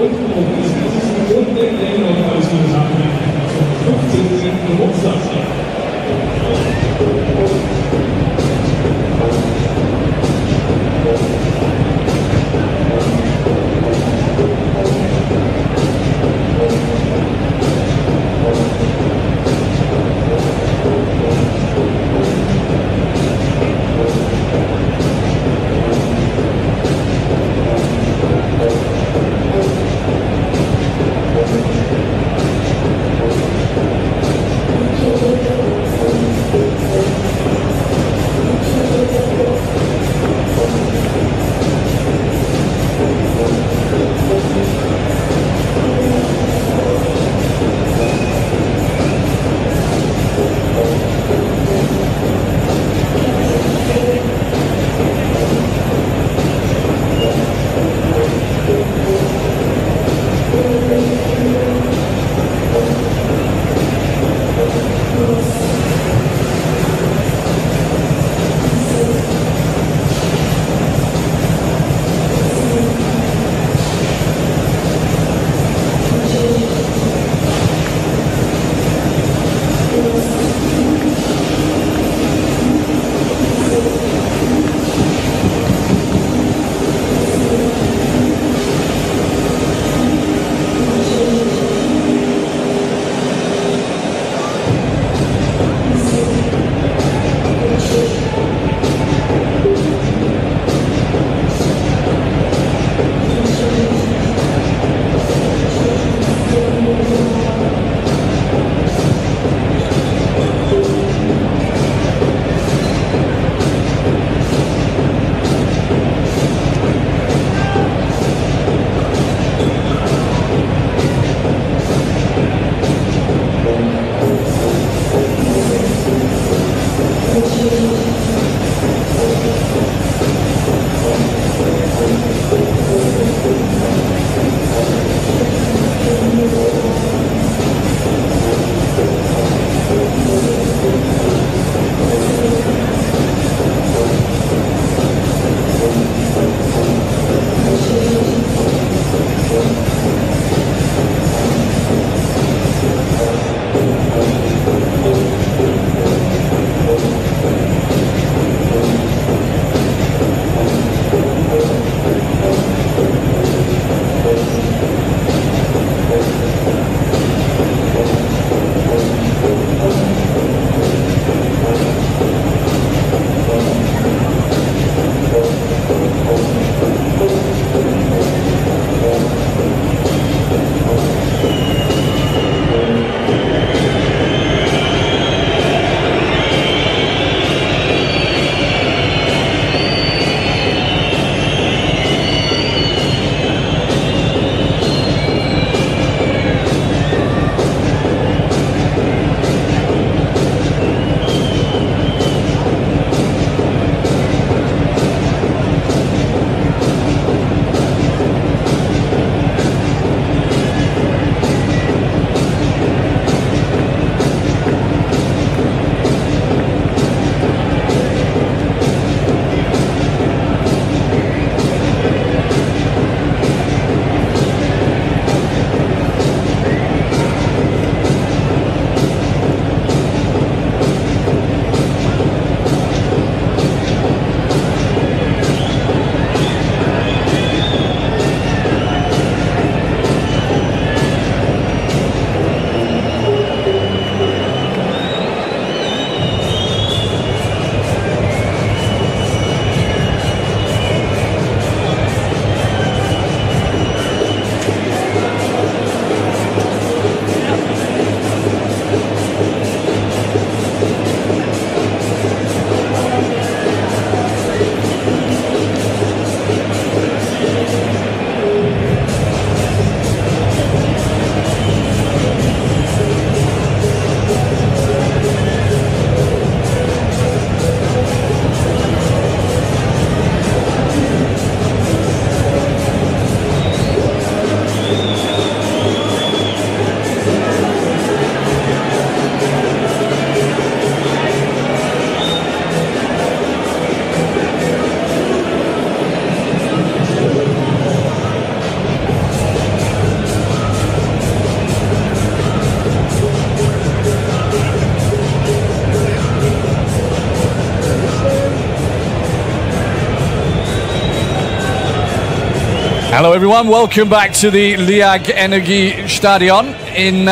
A: Hello everyone, welcome back to the Liag Energy Stadion in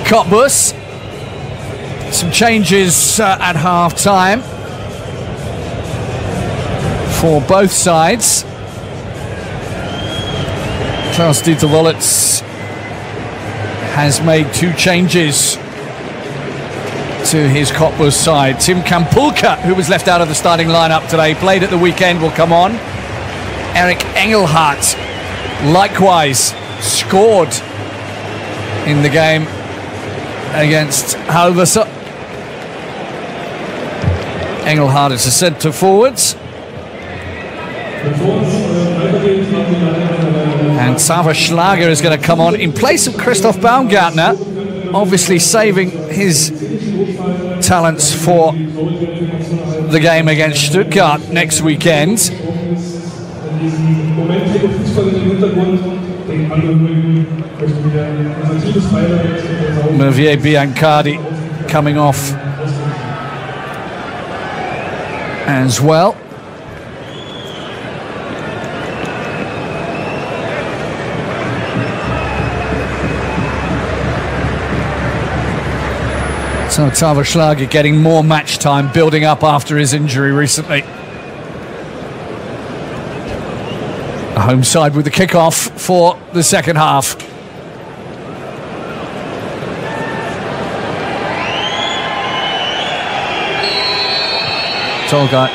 A: Cottbus. Some changes at half-time for both sides. Klaus-Dieter Wollitz has made 2 changes to his Cottbus side. Tim Kampulka, who was left out of the starting lineup today, played at the weekend, will come on. Eric Engelhardt likewise scored in the game against Halversa. Engelhardt is a centre forwards. And Sava Schlager is going to come on in place of Christoph Baumgartner, obviously saving his talents for the game against Stuttgart next weekend. Mervier Biancardi coming off as well. So Tava Schlager getting more match time, building up after his injury recently. A home side with the kickoff for the second half. Tolgai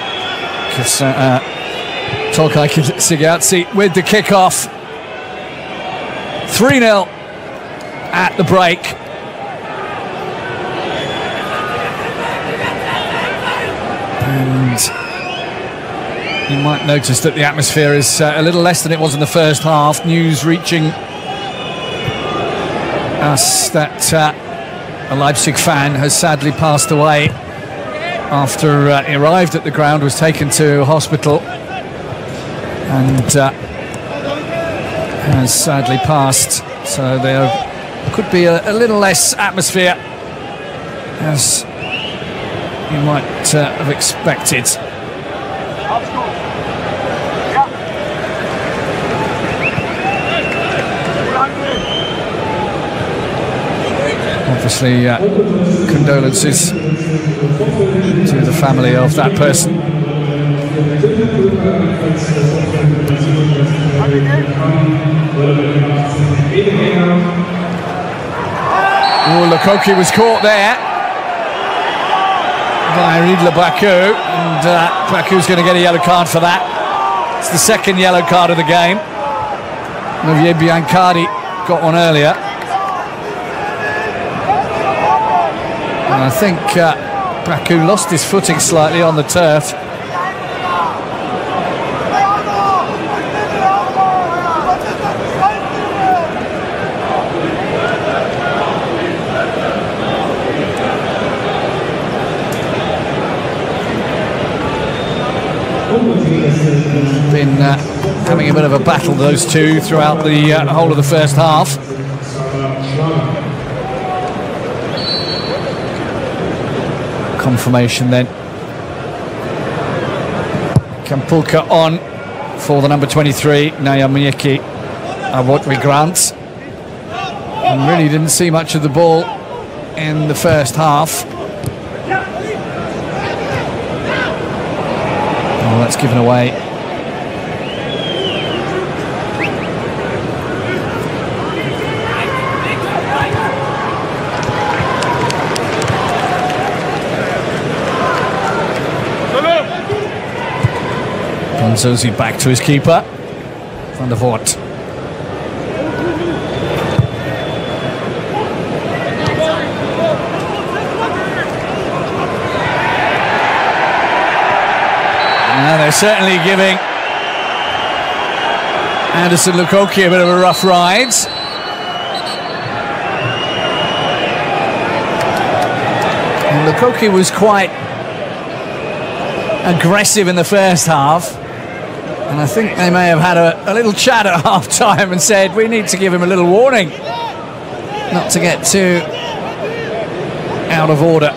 A: Sigazzi with the kickoff. 3-0 at the break. And you might notice that the atmosphere is a little less than it was in the first half. News reaching us that a Leipzig fan has sadly passed away after he arrived at the ground, was taken to hospital, and has sadly passed. So there could be a little less atmosphere, as you might have expected. Obviously, condolences to the family of that person. Oh, Lukoki was caught there by Ridla Bacchu, and Bacchu's going to get a yellow card for that. It's the second yellow card of the game. Mervier Biancardi got one earlier. And I think Bacchu lost his footing slightly on the turf. Been having a bit of a battle, those two, throughout the whole of the first half. Confirmation then. Kampulka on for the number 23, Nyamieki Awotwi Grant. And really didn't see much of the ball in the first half. Oh, that's given away. Bonzosi back to his keeper, Van der Voort. Now they're certainly giving Anderson Lukoki a bit of a rough ride. And Lukoki was quite aggressive in the first half. And I think they may have had a little chat at half-time and said, we need to give him a little warning not to get too out of order.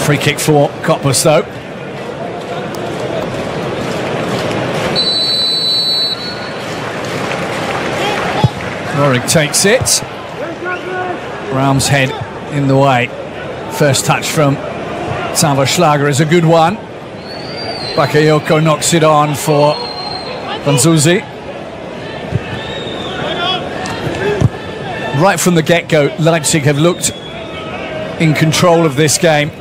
A: Free kick for Cottbus though. Rorik takes it. Raum's head in the way. First touch from Schlager is a good one. Bakayoko knocks it on for Banzuzi. Right from the get-go, Leipzig have looked in control of this game.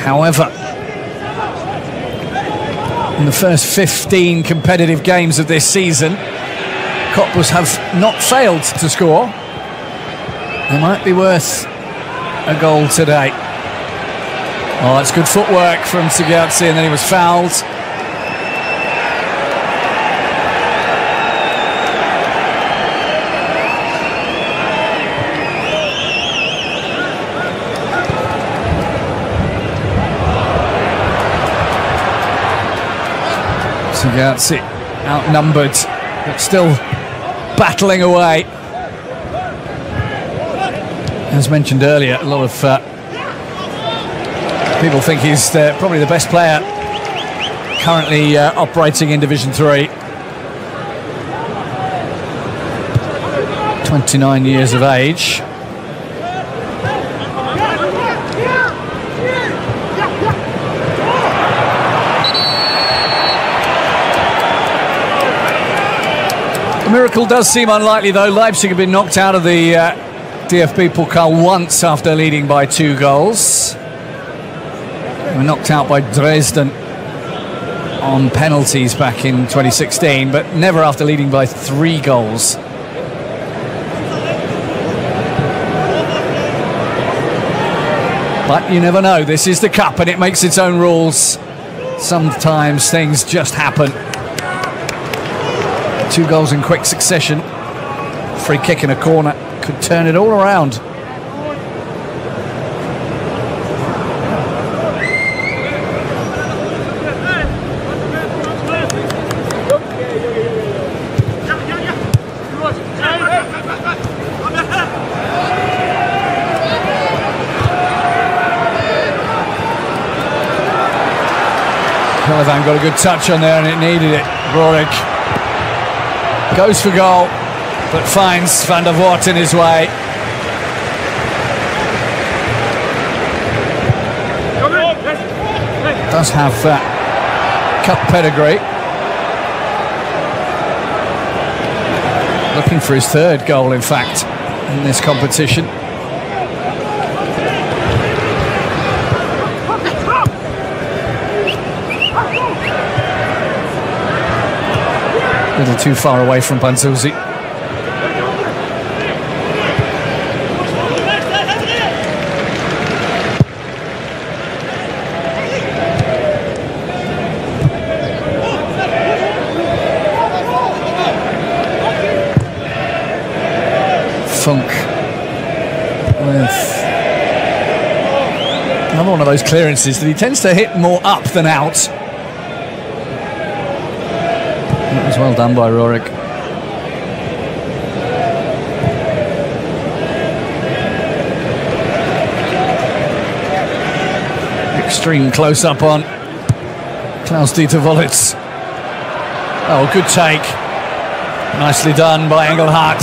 A: However, in the first 15 competitive games of this season, Cottbus have not failed to score. They might be worth a goal today. Oh, that's good footwork from Sigurdsson, and then he was fouled. Sigurdsson outnumbered, but still battling away. As mentioned earlier, a lot of people think he's probably the best player currently operating in Division 3. 29 years of age. The miracle does seem unlikely though. Leipzig have been knocked out of the DFB Pokal once after leading by 2 goals. They were knocked out by Dresden on penalties back in 2016, but never after leading by 3 goals. But you never know, this is the cup and it makes its own rules. Sometimes things just happen. 2 goals in quick succession. Free kick in a corner could turn it all around. Calivan got a good touch on there and it needed it. Rorik goes for goal, but finds Van der Voort in his way. Does have cup pedigree. Looking for his 3rd goal, in fact, in this competition. A little too far away from Banzuzi. Funk with another one of those clearances that he tends to hit more up than out. That was well done by Rorik. Extreme close-up on Klaus-Dieter Wollitz. Oh, good take. Nicely done by Engelhardt.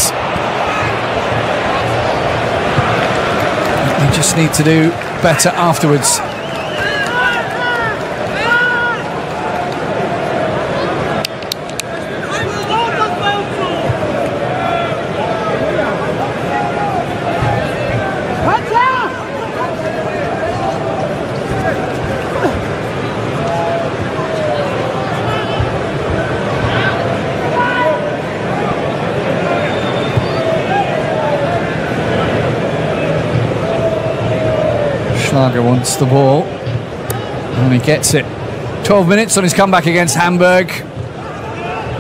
A: They just need to do better afterwards. Schlager wants the ball and he gets it. 12 minutes on his comeback against Hamburg,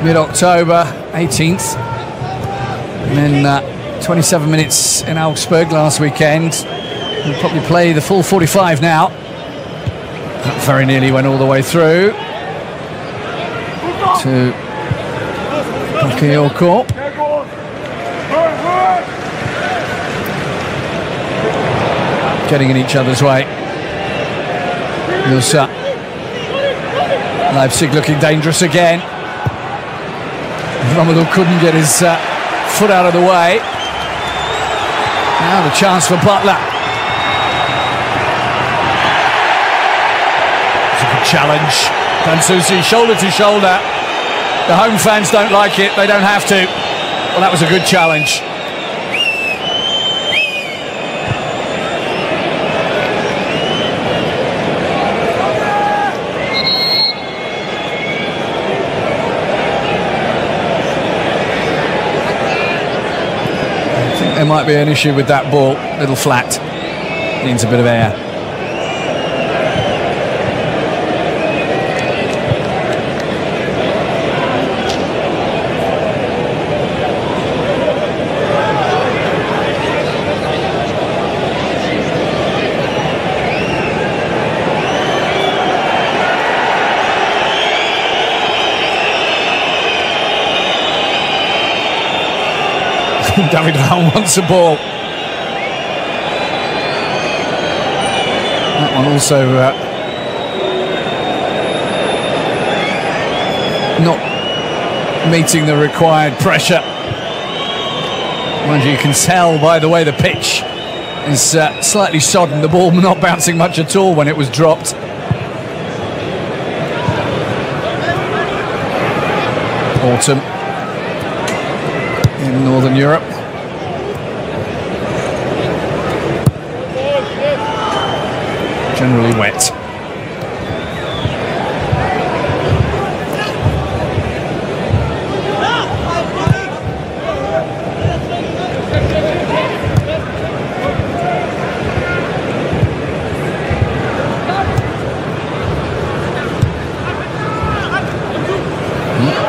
A: mid-October, 18th, and then 27 minutes in Augsburg last weekend. He'll probably play the full 45 now. That very nearly went all the way through to Bakayoko. getting in each other's way. Morcha. Leipzig looking dangerous again. Romelu couldn't get his foot out of the way. Now the chance for Butler. It's a good challenge. Dansusi shoulder to shoulder. The home fans don't like it. They don't have to. Well, that was a good challenge. There might be an issue with that ball, a little flat, needs a bit of air. David Raum wants a ball. That one also not meeting the required pressure. Mind you can tell by the way the pitch is slightly sodden, the ball not bouncing much at all when it was dropped. Autumn in Northern Europe. Generally wet.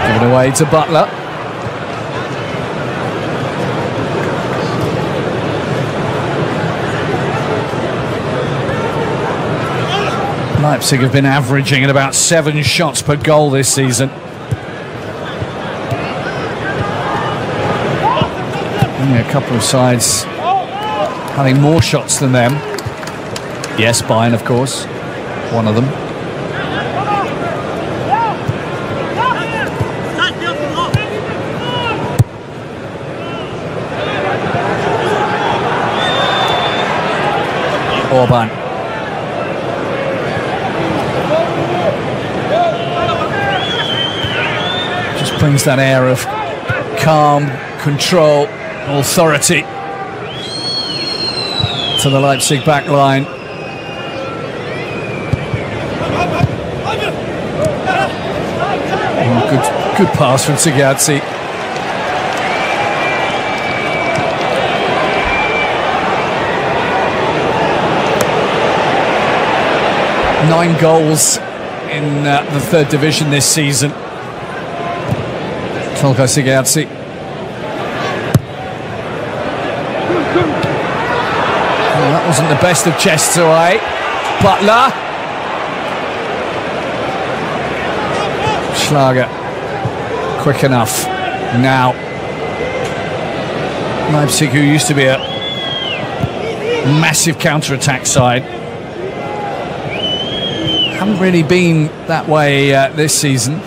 A: Give it away to Butler. Leipzig have been averaging at about 7 shots per goal this season. Only a couple of sides having more shots than them. Yes, Bayern, of course, one of them. Orban. Brings that air of calm, control, authority to the Leipzig back line. Good pass from Thackeray. Nine goals in the third division this season. Tolga Thackeray. Well, that wasn't the best of chests away. Butler. Schlager. Quick enough. Now. Leipzig, who used to be a massive counter-attack side, haven't really been that way this season.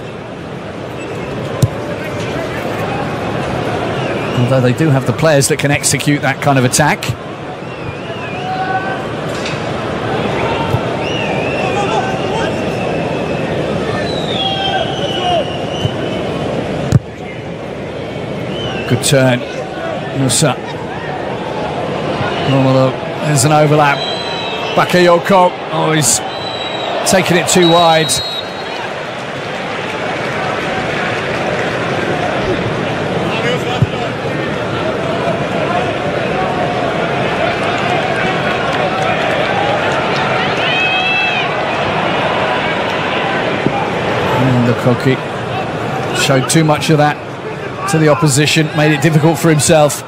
A: Although they do have the players that can execute that kind of attack. Good turn. Morcha. There's an overlap. Bakayoko. Oh, he's taking it too wide. Koki showed too much of that to the opposition, made it difficult for himself.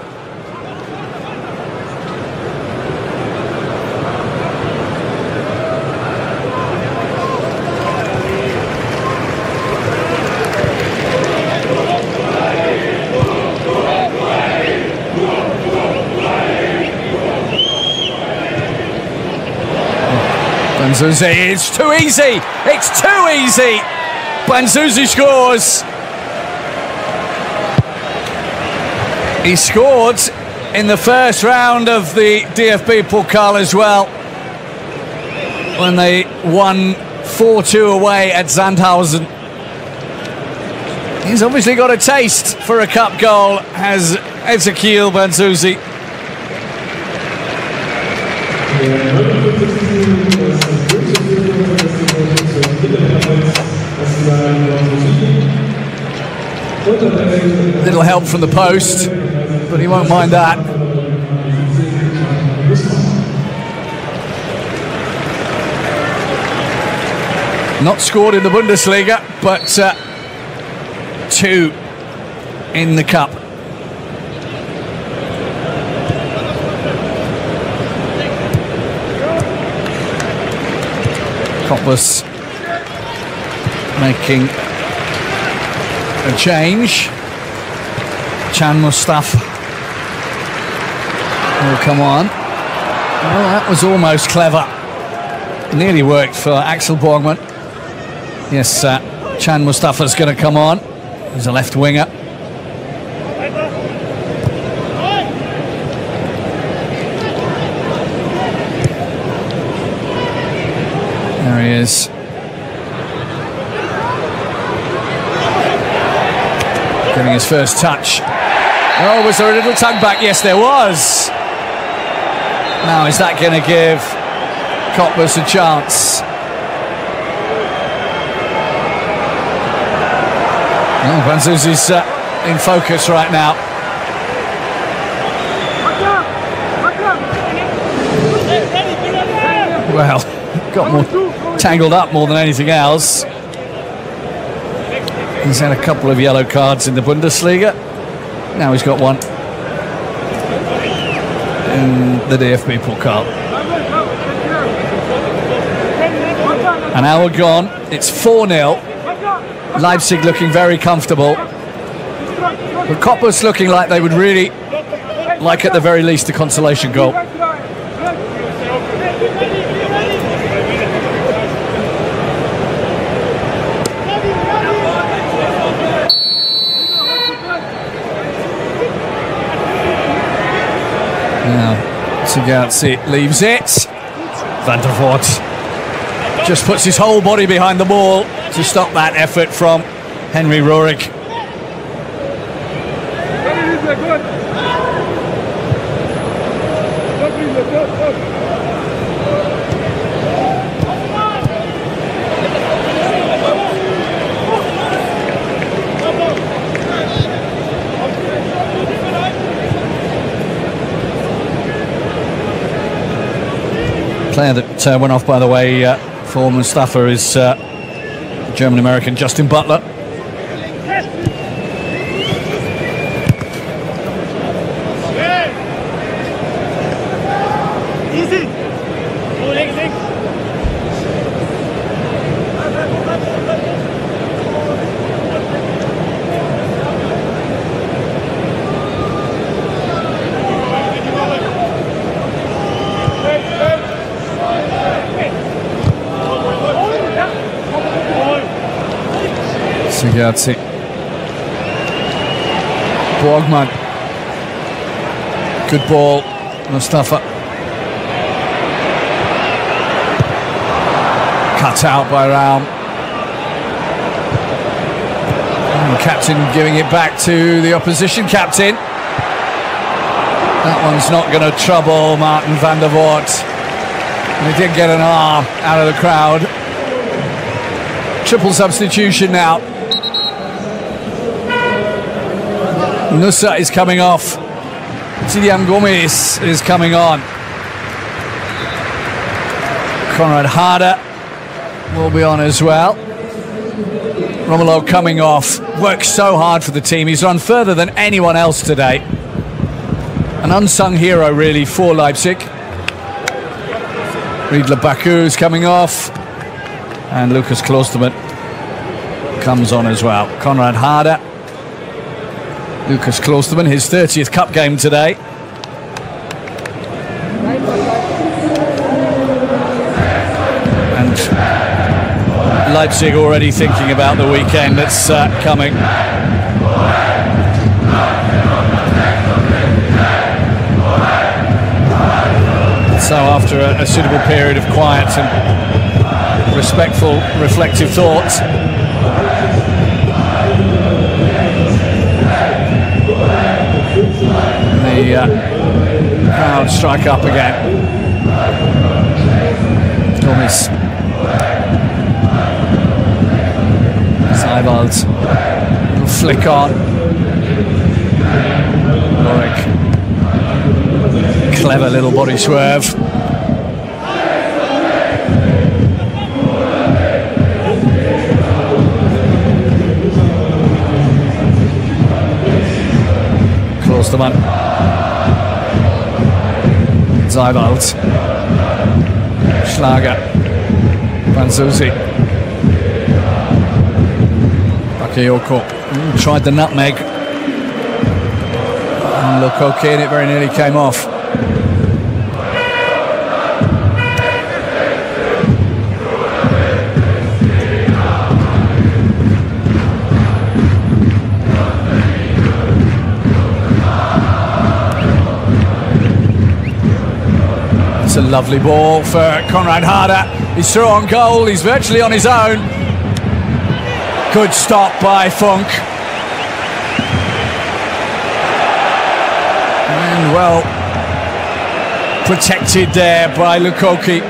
A: Banzuzi, it's too easy! It's too easy! Banzuzi scores! He scored in the first round of the DFB Pokal as well, when they won 4-2 away at Sandhausen. He's obviously got a taste for a cup goal, has Ezekiel Banzuzi. Little help from the post, but he won't mind that. Not scored in the Bundesliga, but 2 in the cup. Cottbus making a change. Can Mustafa will come on. Well, that was almost clever. Nearly worked for Axel Borgman. Yes, Can Mustafa's going to come on. He's a left winger. There he is. Getting his first touch. Oh, was there a little tug back? Yes, there was. Now, is that going to give Cottbus a chance? Oh, Banzuzi's in focus right now. Well, got more tangled up more than anything else. He's had a couple of yellow cards in the Bundesliga. Now he's got one in the DFB Pokal. An hour gone. It's 4-0. Leipzig looking very comfortable. But Cottbus looking like they would really like, at the very least, a consolation goal. Now, Sigurdsson leaves it. Van der Voort just puts his whole body behind the ball to stop that effort from Henry Rohrig. Player that went off, by the way, for Mustafa is German-American Justin Butler. Sigurdsson. Borgman. Good ball, Mustafa. Cut out by Raum. And the captain giving it back to the opposition captain. That one's not going to trouble Martin van der Voort. And he did get an R out of the crowd. Triple substitution now. Nusa is coming off. Tidiam Gomez is coming on. Konrad Harder will be on as well. Romelu coming off. Worked so hard for the team. He's run further than anyone else today. An unsung hero, really, for Leipzig. Riedler Bacchu is coming off. And Lucas Klosterman comes on as well. Konrad Harder. Lucas Klosterman, his 30th cup game today. Leipzig already thinking about the weekend that's coming. So after a suitable period of quiet and respectful, reflective thought, the crowd strike up again. Thomas Seiwald, little flick on. Lorik, clever little body swerve. Klostermann, Seiwald, Schlager, Franzusi, Bakayoko tried the nutmeg, and look okay, and it very nearly came off. A lovely ball for Konrad Harder. He's through on goal, he's virtually on his own. Good stop by Funk. And well protected there by Lukoki.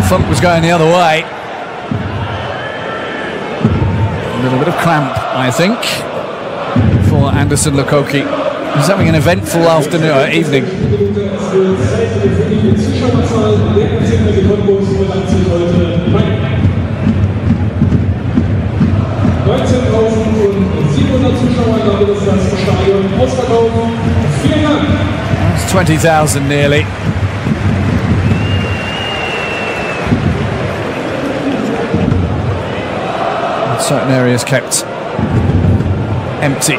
A: Funk was going the other way. A little bit of cramp, I think, for Anderson Lukoki. He's having an eventful afternoon or evening. It's 20,000 nearly. Certain areas kept empty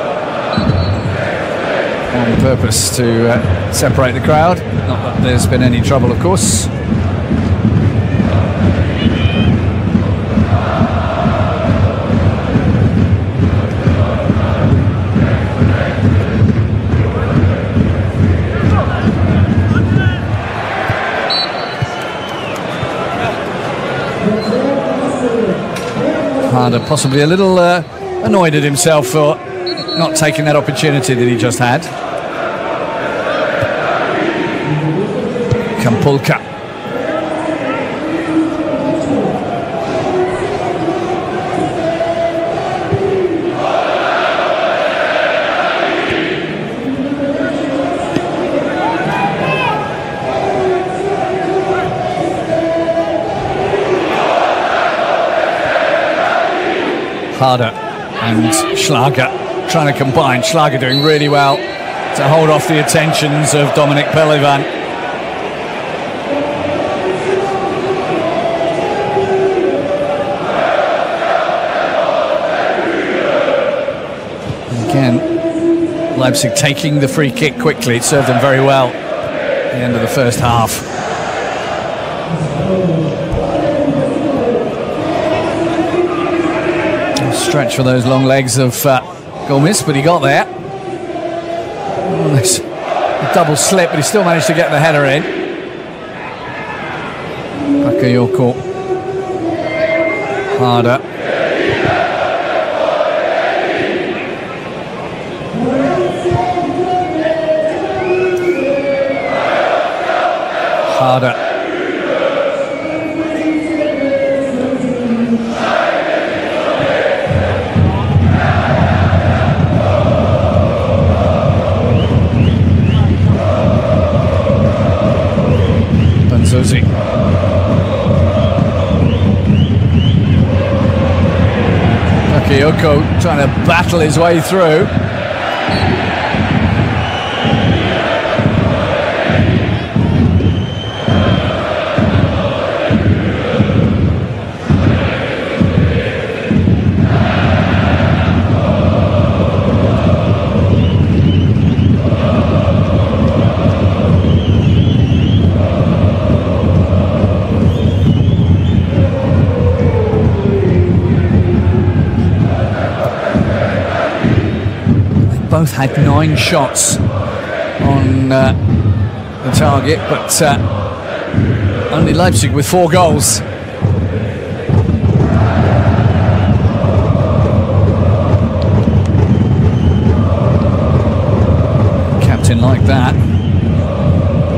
A: on purpose to separate the crowd. Not that there's been any trouble, of course. Harder possibly a little annoyed at himself for not taking that opportunity that he just had. Kampulka. Harder and Schlager trying to combine. Schlager doing really well to hold off the attentions of Dominic Pelivan. Again, Leipzig taking the free kick quickly. It served them very well at the end of the first half. Stretch for those long legs of Gomis, but he got there. Oh, there's a double slip, but he still managed to get the header in. Bakayoko. Harder. Harder. Susi. Bakayoko trying to battle his way through. had 9 shots on the target, but only Leipzig with 4 goals. Captain like that.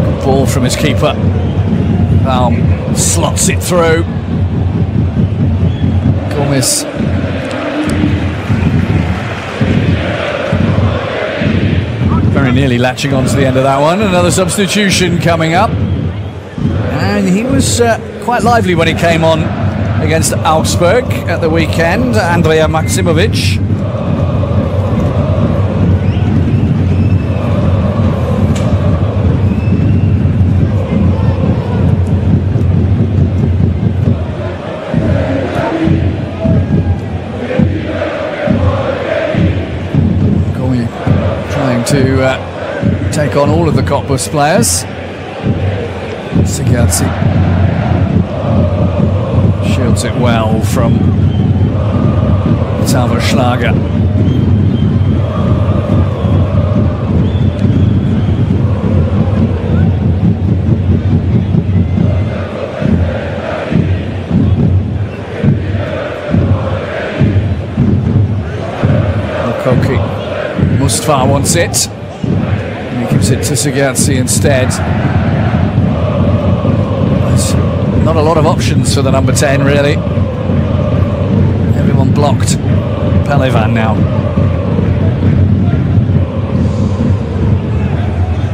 A: Good ball from his keeper. Slots it through. Cottbus. Very nearly latching on to the end of that one. Another substitution coming up. And he was quite lively when he came on against Augsburg at the weekend. Andrea Maksimovic. To take on all of the Cottbus players. Sigurdsson shields it well from Tauberschlager. Koki. Mustafa wants it. And he gives it to Sigurdsson instead. There's not a lot of options for the number 10, really. Everyone blocked. Pelevan now.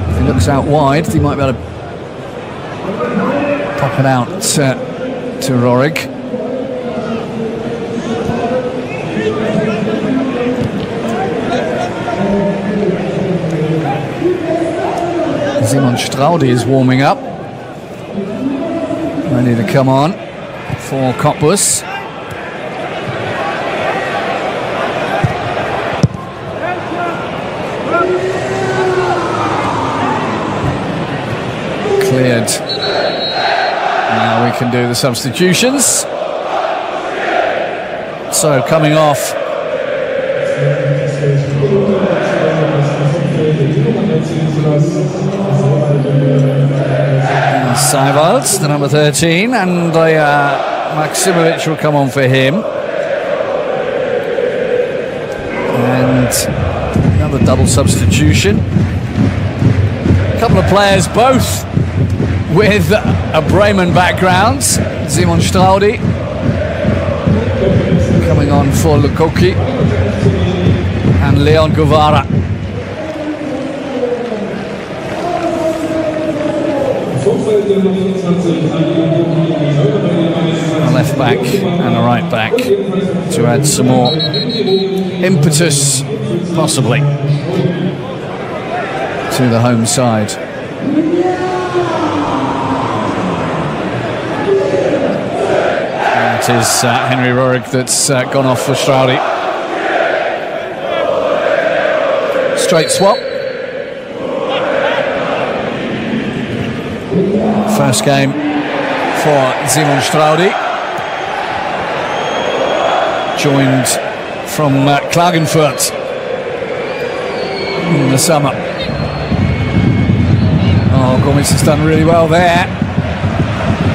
A: If he looks out wide, he might be able to pop it out to Rorig. Simon Straudi is warming up, ready to come on for Cottbus. Cleared. Now we can do the substitutions. So coming off, Seiwald, the number 13, and Maksimovic will come on for him. And another double substitution. A couple of players, both with a Bremen background. Simon Straudi coming on for Lukoki and Leon Guevara. A left back and a right back to add some more impetus, possibly, to the home side. And it is Henry Rorig that's gone off for Straudi. Straight swap. First game for Simon Straudi, joined from Klagenfurt in the summer. Oh, Cottbus has done really well there.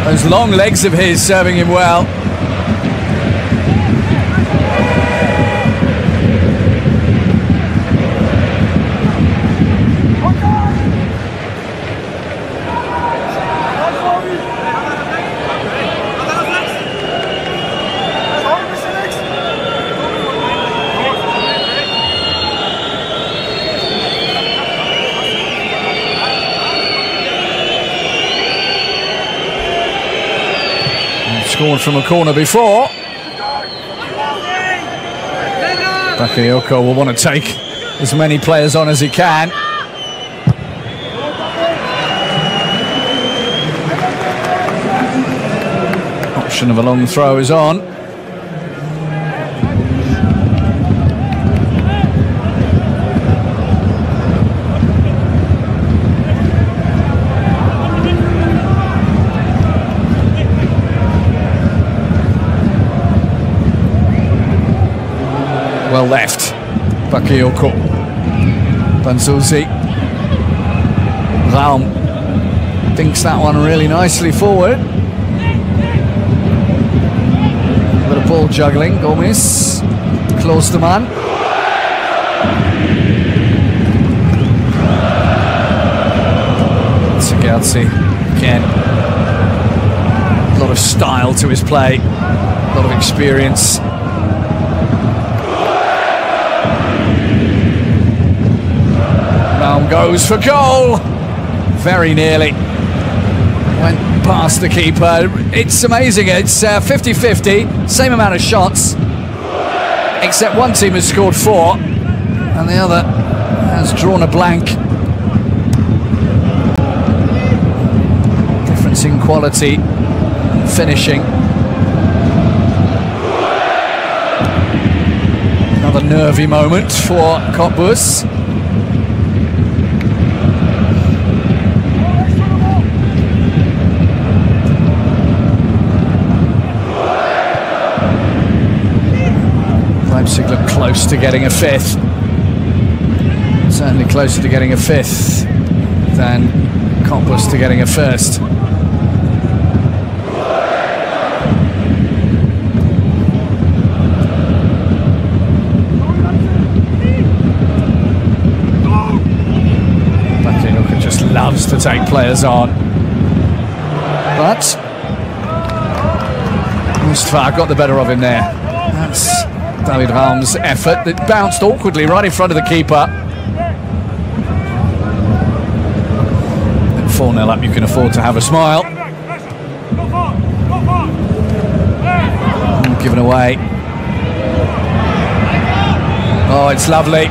A: Those long legs of his serving him well. Scored from a corner before. Bakayoko will want to take as many players on as he can. Option of a long throw is on. Well left, Bakayoko. Franzusi. Raum thinks that one really nicely forward. A bit of ball juggling. Gomez. Klosterman. Sigelsi again. A lot of style to his play. A lot of experience. Raum goes for goal. Very nearly. Went past the keeper. It's amazing. It's 50-50. Same amount of shots. Except one team has scored 4 and the other has drawn a blank. Difference in quality, finishing. Another nervy moment for Cottbus. Leipzig look close to getting a 5th. Certainly closer to getting a 5th than Cottbus to getting a 1st. Bacchu just loves to take players on. But Mustafa got the better of him there. That's David Raum's effort that bounced awkwardly right in front of the keeper. At 4-0 up, you can afford to have a smile. Given away. Oh, it's lovely.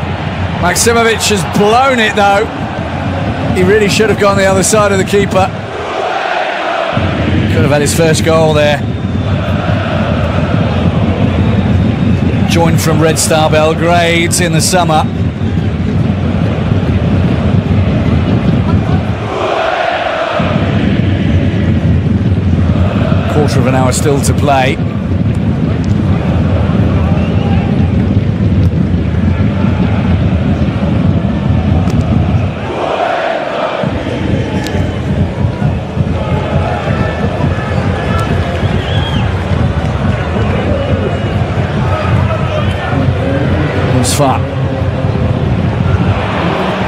A: Maximovic has blown it though. He really should have gone the other side of the keeper. Could have had his first goal there. Joined from Red Star Belgrade in the summer. Quarter of an hour still to play.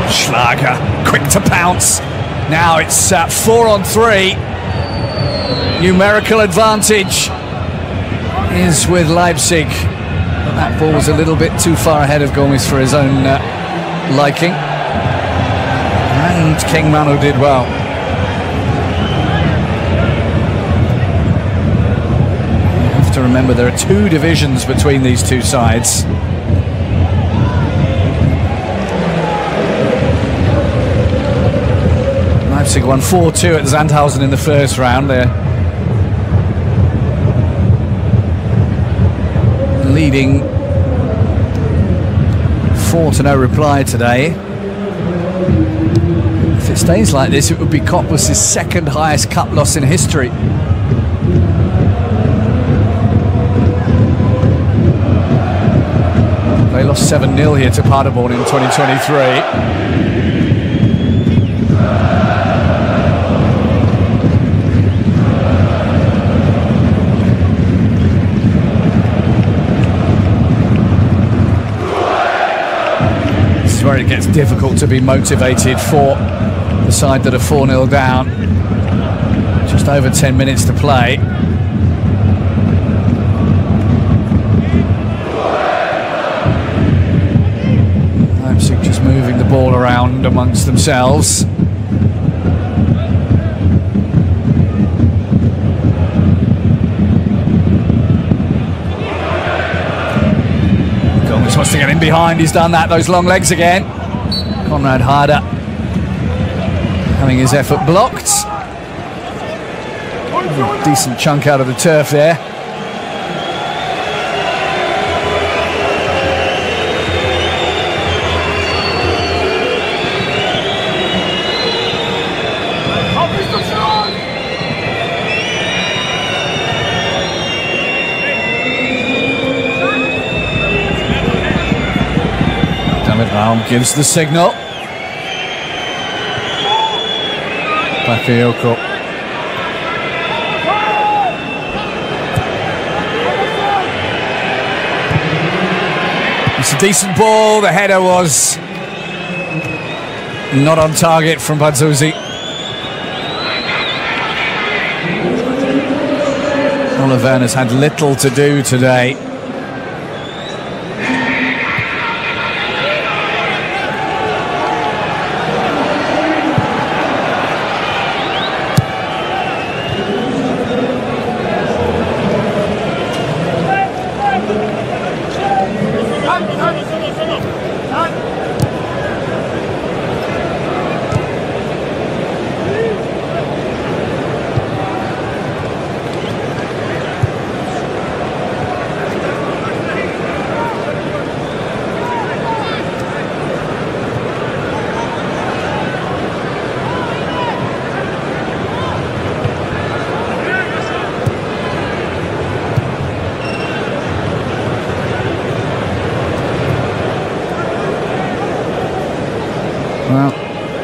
A: Schlager, quick to pounce. Now it's 4-on-3. Numerical advantage is with Leipzig. But that ball was a little bit too far ahead of Gomez for his own liking. And King Manu did well. You have to remember there are 2 divisions between these two sides. Leipzig won 4-2 at Sandhausen in the first round. They're leading 4-0 reply today. If it stays like this, it would be Cottbus' 2nd highest cup loss in history. They lost 7-0 here to Paderborn in 2023. Where it gets difficult to be motivated for the side that are 4-0 down. Just over 10 minutes to play. Leipzig just moving the ball around amongst themselves. Wants to get in behind, he's done that, those long legs again. Konrad Harder having his effort blocked. A decent chunk out of the turf there. Raum gives the signal. Bakayoko. It's a decent ball. The header was not on target from Badzuzi. Oliver has had little to do today.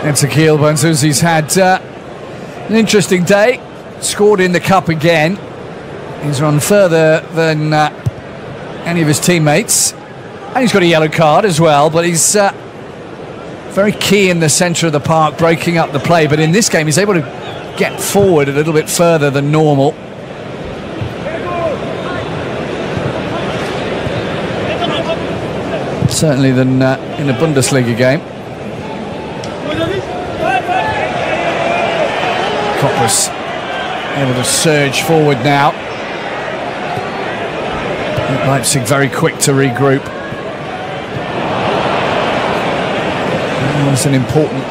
A: Ezekiel Banzuzi's had an interesting day. Scored in the cup again. He's run further than any of his teammates. And he's got a yellow card as well, but he's very key in the centre of the park, breaking up the play. But in this game, he's able to get forward a little bit further than normal. Certainly than in a Bundesliga game. Cottbus able to surge forward now. Leipzig very quick to regroup. That's an important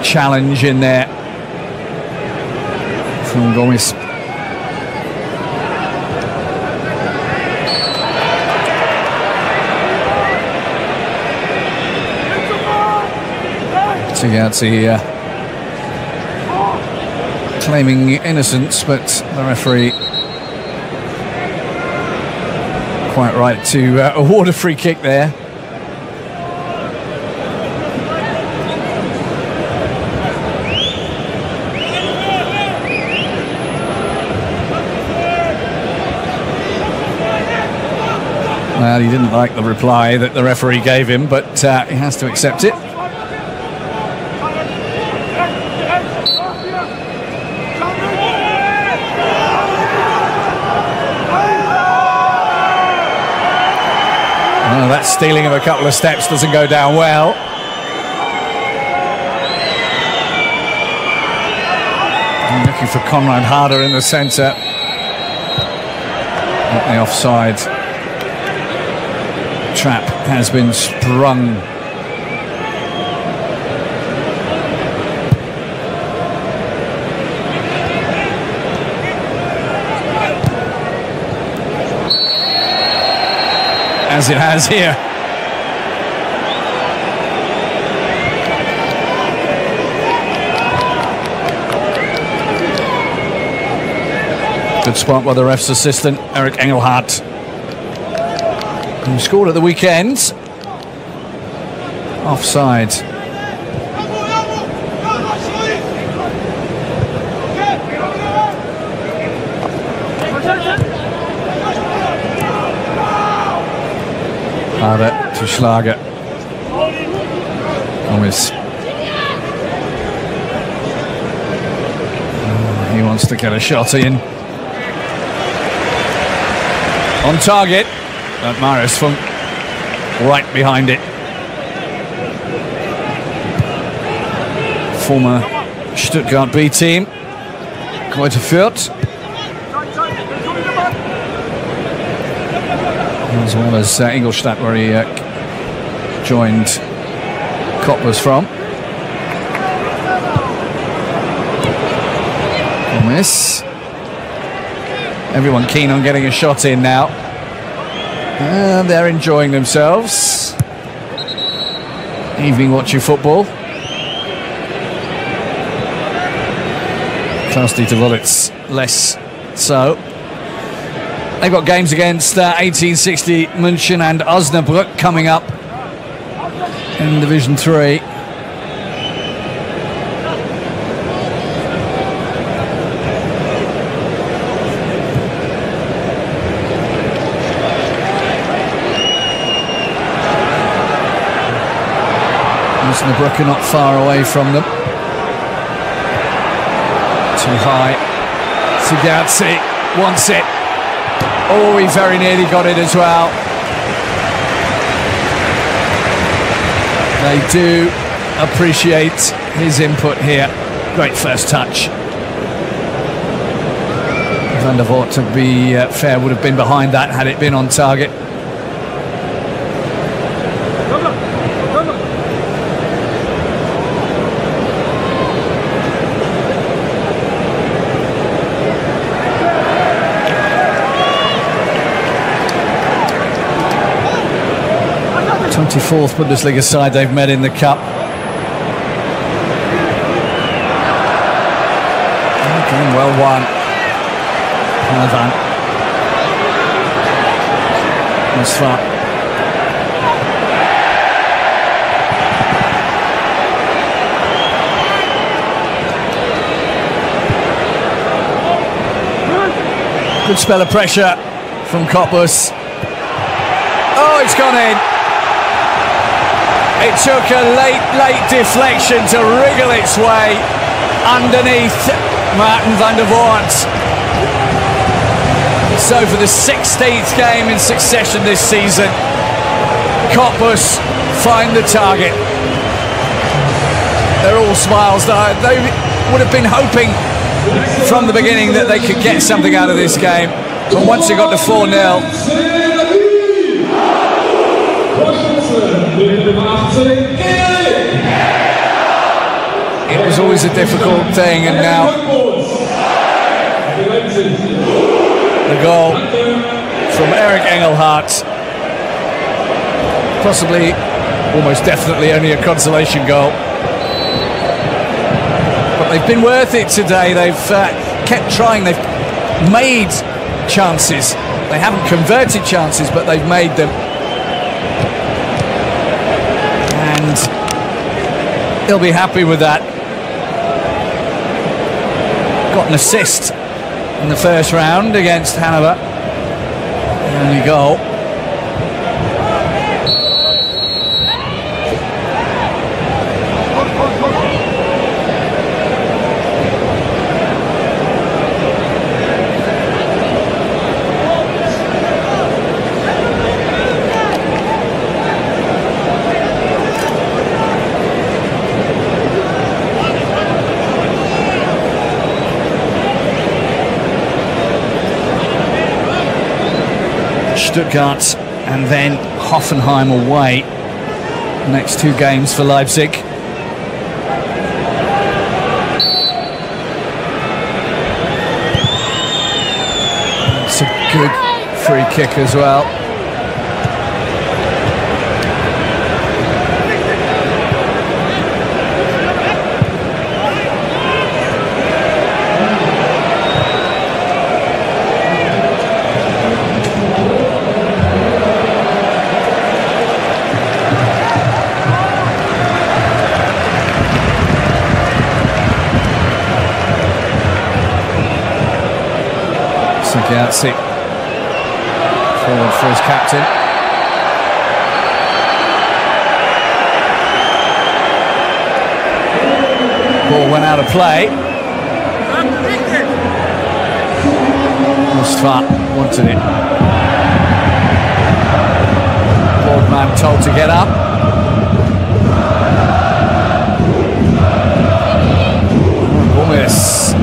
A: challenge in there from Gomez. Tigazzi claiming innocence, but the referee quite right to award a free kick there. Well, he didn't like the reply that the referee gave him, but he has to accept it. That stealing of a couple of steps doesn't go down well. I'm looking for Conrad Harder in the centre. Not the offside. Trap has been sprung. As it has here. Good spot by the ref's assistant, Eric Engelhardt, who scored at the weekend. Offside. Harder to Schlager. Gomez. He wants to get a shot in. On target, but Marius Funk right behind it. Former Stuttgart B team, Kräuter Fürth. As well as Ingolstadt, where he joined Cottbus from. Gomez. Everyone keen on getting a shot in now. And they're enjoying themselves. Evening watching football. Klaus-Dieter Wollitz less so. They've got games against 1860 München and Osnabrück coming up in Division 3. Osnabrück are not far away from them. Too high. Sigazzi wants it. Oh, he very nearly got it as well. They do appreciate his input here. Great first touch. Van der Voort, to be fair, would have been behind that had it been on target. Fourth Bundesliga side they've met in the cup. Game well won. Van. Musfat. Good spell of pressure from Cottbus. Oh, it's gone in. It took a late deflection to wriggle its way underneath Martin van der Voort. So for the 16th game in succession this season, Cottbus find the target. They're all smiles. They would have been hoping from the beginning that they could get something out of this game. But once it got to 4-0, it was always a difficult thing, and now the goal from Eric Engelhardt, possibly, almost definitely only a consolation goal, but they've been worth it today. They've kept trying, they've made chances, they haven't converted chances, but they've made them. He'll be happy with that. Got an assist in the first round against Hanover. Only goal. Stuttgart and then Hoffenheim away. Next two games for Leipzig. It's a good free kick as well. Sigazzi forward for his captain. Ball went out of play. Musfat wanted it. Borgman told to get up. Almost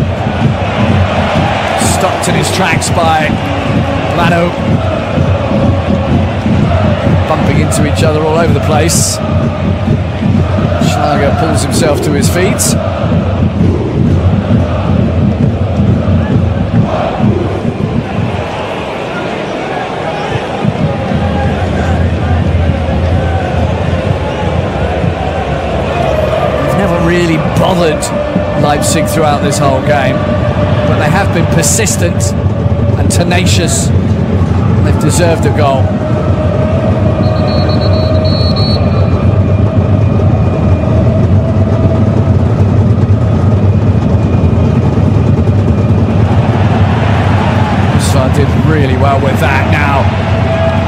A: stopped in his tracks by Manu. Bumping into each other all over the place. Schlager pulls himself to his feet. They've never really bothered Leipzig throughout this whole game, but they have been persistent and tenacious, and they've deserved a goal. Musfat did really well with that now.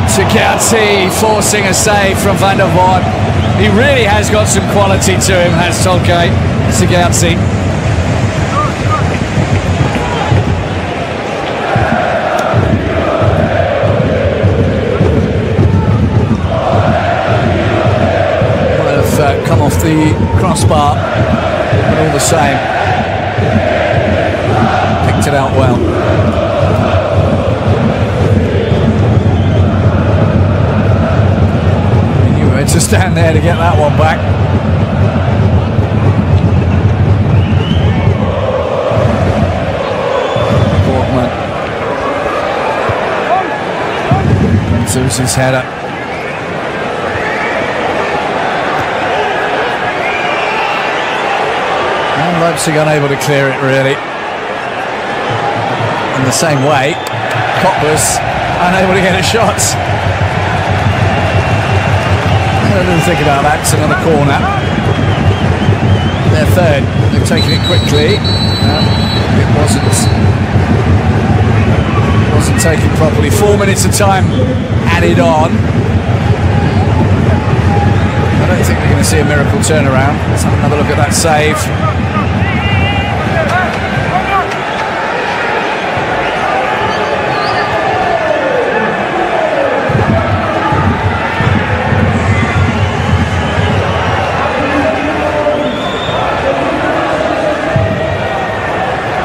A: Sigazzi forcing a save from Van der Voort. He really has got some quality to him, has Tolkay Sigurdsson. Come off the crossbar, but all the same, picked it out well. He knew where to stand there to get that one back. Borgman. Susie's header. Leipzig unable to clear it, really. In the same way, Cottbus unable to get a shot. I didn't think about that. It's another corner. Their third. They've taken it quickly. It wasn't taken properly. 4 minutes of time added on. I don't think we're going to see a miracle turnaround. Let's have another look at that save.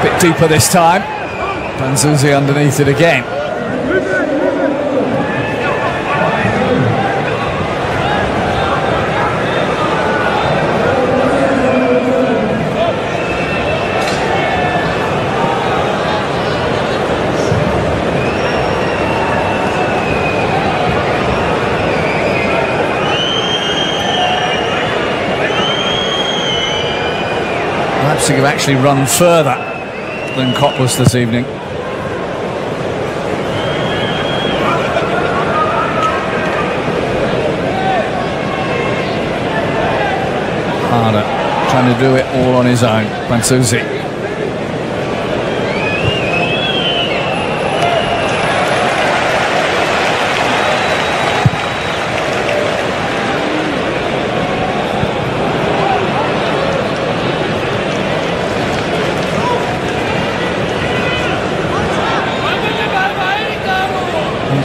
A: Bit deeper this time. Banzuzi underneath it again. Leipzig have actually run further than Cottbus this evening. Harder, trying to do it all on his own. Banzuzi.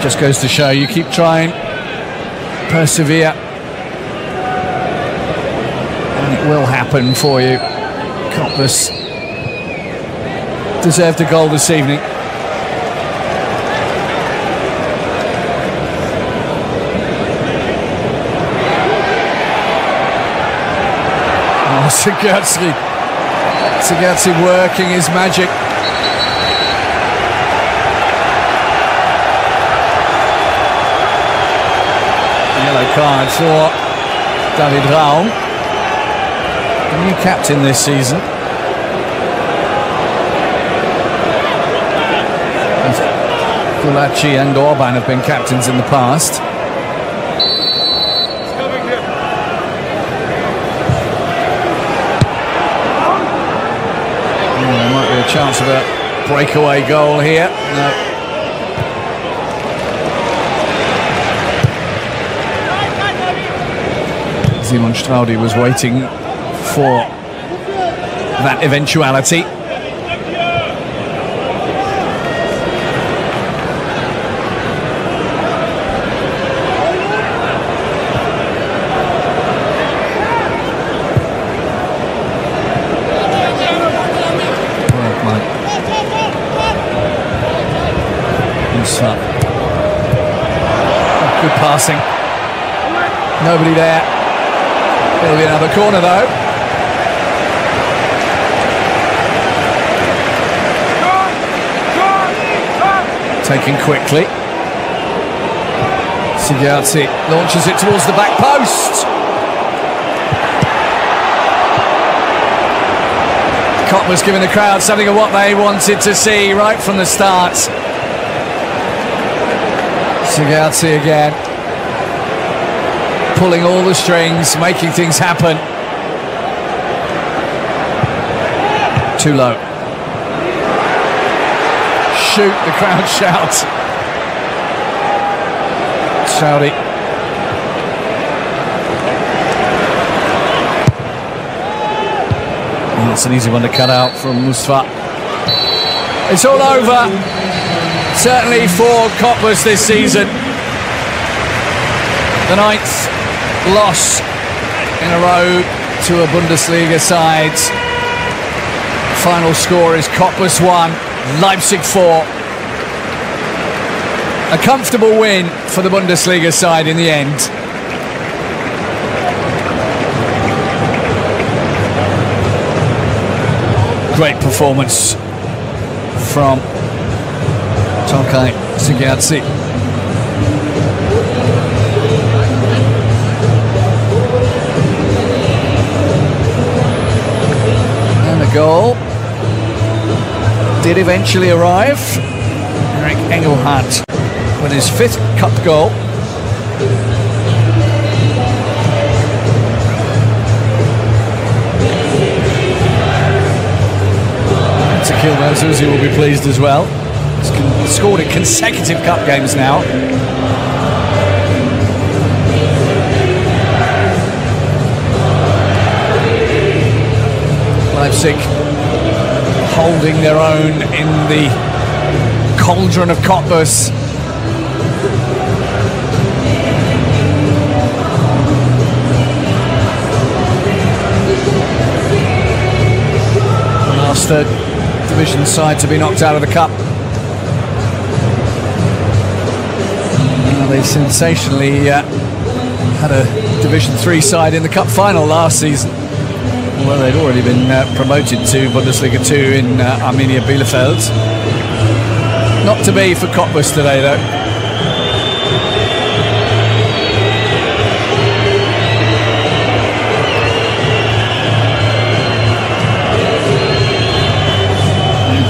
A: Just goes to show you keep trying, persevere, and it will happen for you. Cottbus deserved a goal this evening. Oh, Sigurdsson working his magic. Yellow card for David Raum, the new captain this season. Gulaci and Orban have been captains in the past. There might be a chance of a breakaway goal here. No. Simon Straudi was waiting for that eventuality. Good passing. Nobody there. It'll be another corner though. Taken quickly. Sigurdsson launches it towards the back post. Cottbus giving the crowd something of what they wanted to see right from the start. Sigurdsson again, pulling all the strings, making things happen. Too low. Shoot, the crowd shout. Straudi. That's an easy one to cut out from Mustafa. It's all over, certainly for Cottbus this season. The 9th loss in a row to a Bundesliga side. Final score is Cottbus 1, Leipzig 4. A comfortable win for the Bundesliga side in the end. Great performance from Thackeray Sigiatsi. And the goal did eventually arrive. Eric Engelhardt with his 5th cup goal. Kilbaz will be pleased as well. He's scored in consecutive cup games now. Leipzig holding their own in the cauldron of Cottbus. The last third division side to be knocked out of the cup. They sensationally had a Division 3 side in the cup final last season. Well, they'd already been promoted to Bundesliga 2 in Arminia Bielefeld. Not to be for Cottbus today, though.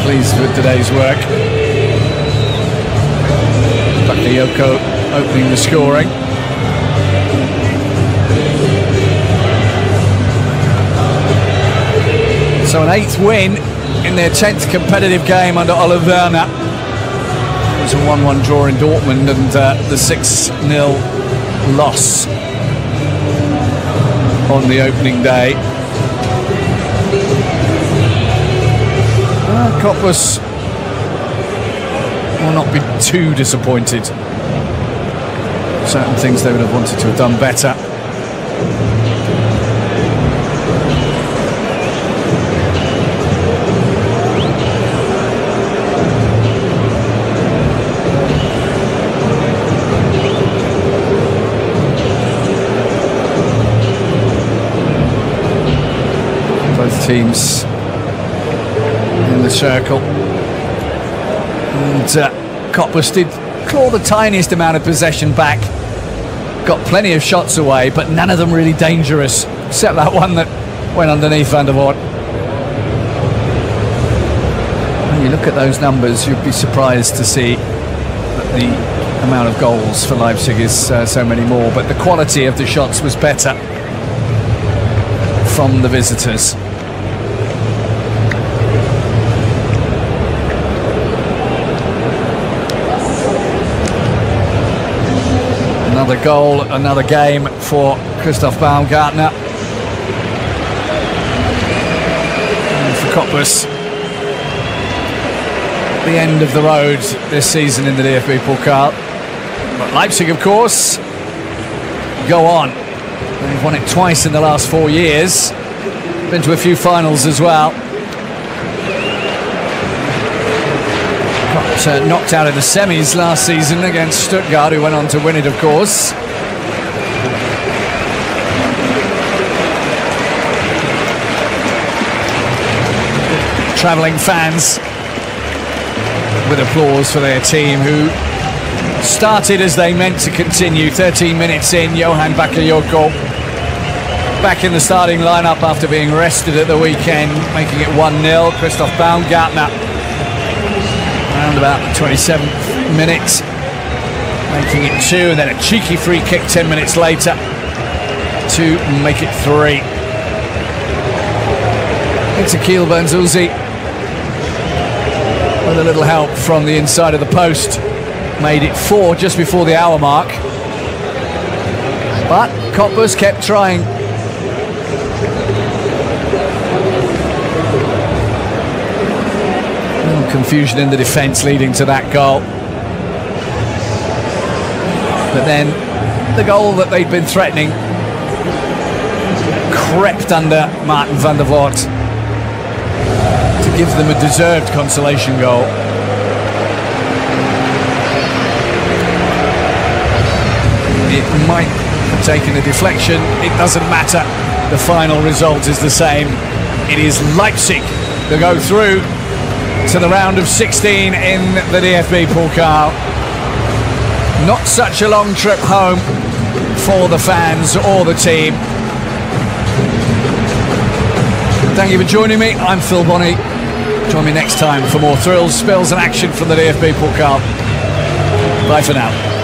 A: Pleased with today's work. Bakayoko opening the scoring. So an 8th win in their 10th competitive game under Oliver Werner. It was a 1-1 draw in Dortmund and the 6-0 loss on the opening day. Cottbus will not be too disappointed. Certain things they would have wanted to have done better. Both teams in the circle, and Cottbus did claw the tiniest amount of possession back, got plenty of shots away, but none of them really dangerous, except that one that went underneath Van der Voort. When you look at those numbers, you'd be surprised to see that the amount of goals for Leipzig is so many more, but the quality of the shots was better from the visitors. Another goal, another game for Christoph Baumgartner. And for Cottbus, the end of the road this season in the DFB Pokal. But Leipzig, of course, go on. They've won it twice in the last 4 years. Been to a few finals as well. Got knocked out of the semis last season against Stuttgart, who went on to win it, of course. Travelling fans with applause for their team, who started as they meant to continue. 13 minutes in, Johan Bakayoko back in the starting lineup after being rested at the weekend, making it 1-0. Christoph Baumgartner around about the 27th minute, making it 2, and then a cheeky free kick 10 minutes later to make it 3. It's Akil Banzuzi with a little help from the inside of the post, made it 4 just before the hour mark. But Cottbus kept trying. confusion in the defence leading to that goal. But then the goal that they'd been threatening crept under Martin van der Voort to give them a deserved consolation goal. It might have taken a deflection, it doesn't matter. The final result is the same. It is Leipzig that go through to the round of 16 in the DFB Pokal. Not such a long trip home for the fans or the team. Thank you for joining me. I'm Phil Bonney. Join me next time for more thrills, spills and action from the DFB Pokal. Bye for now.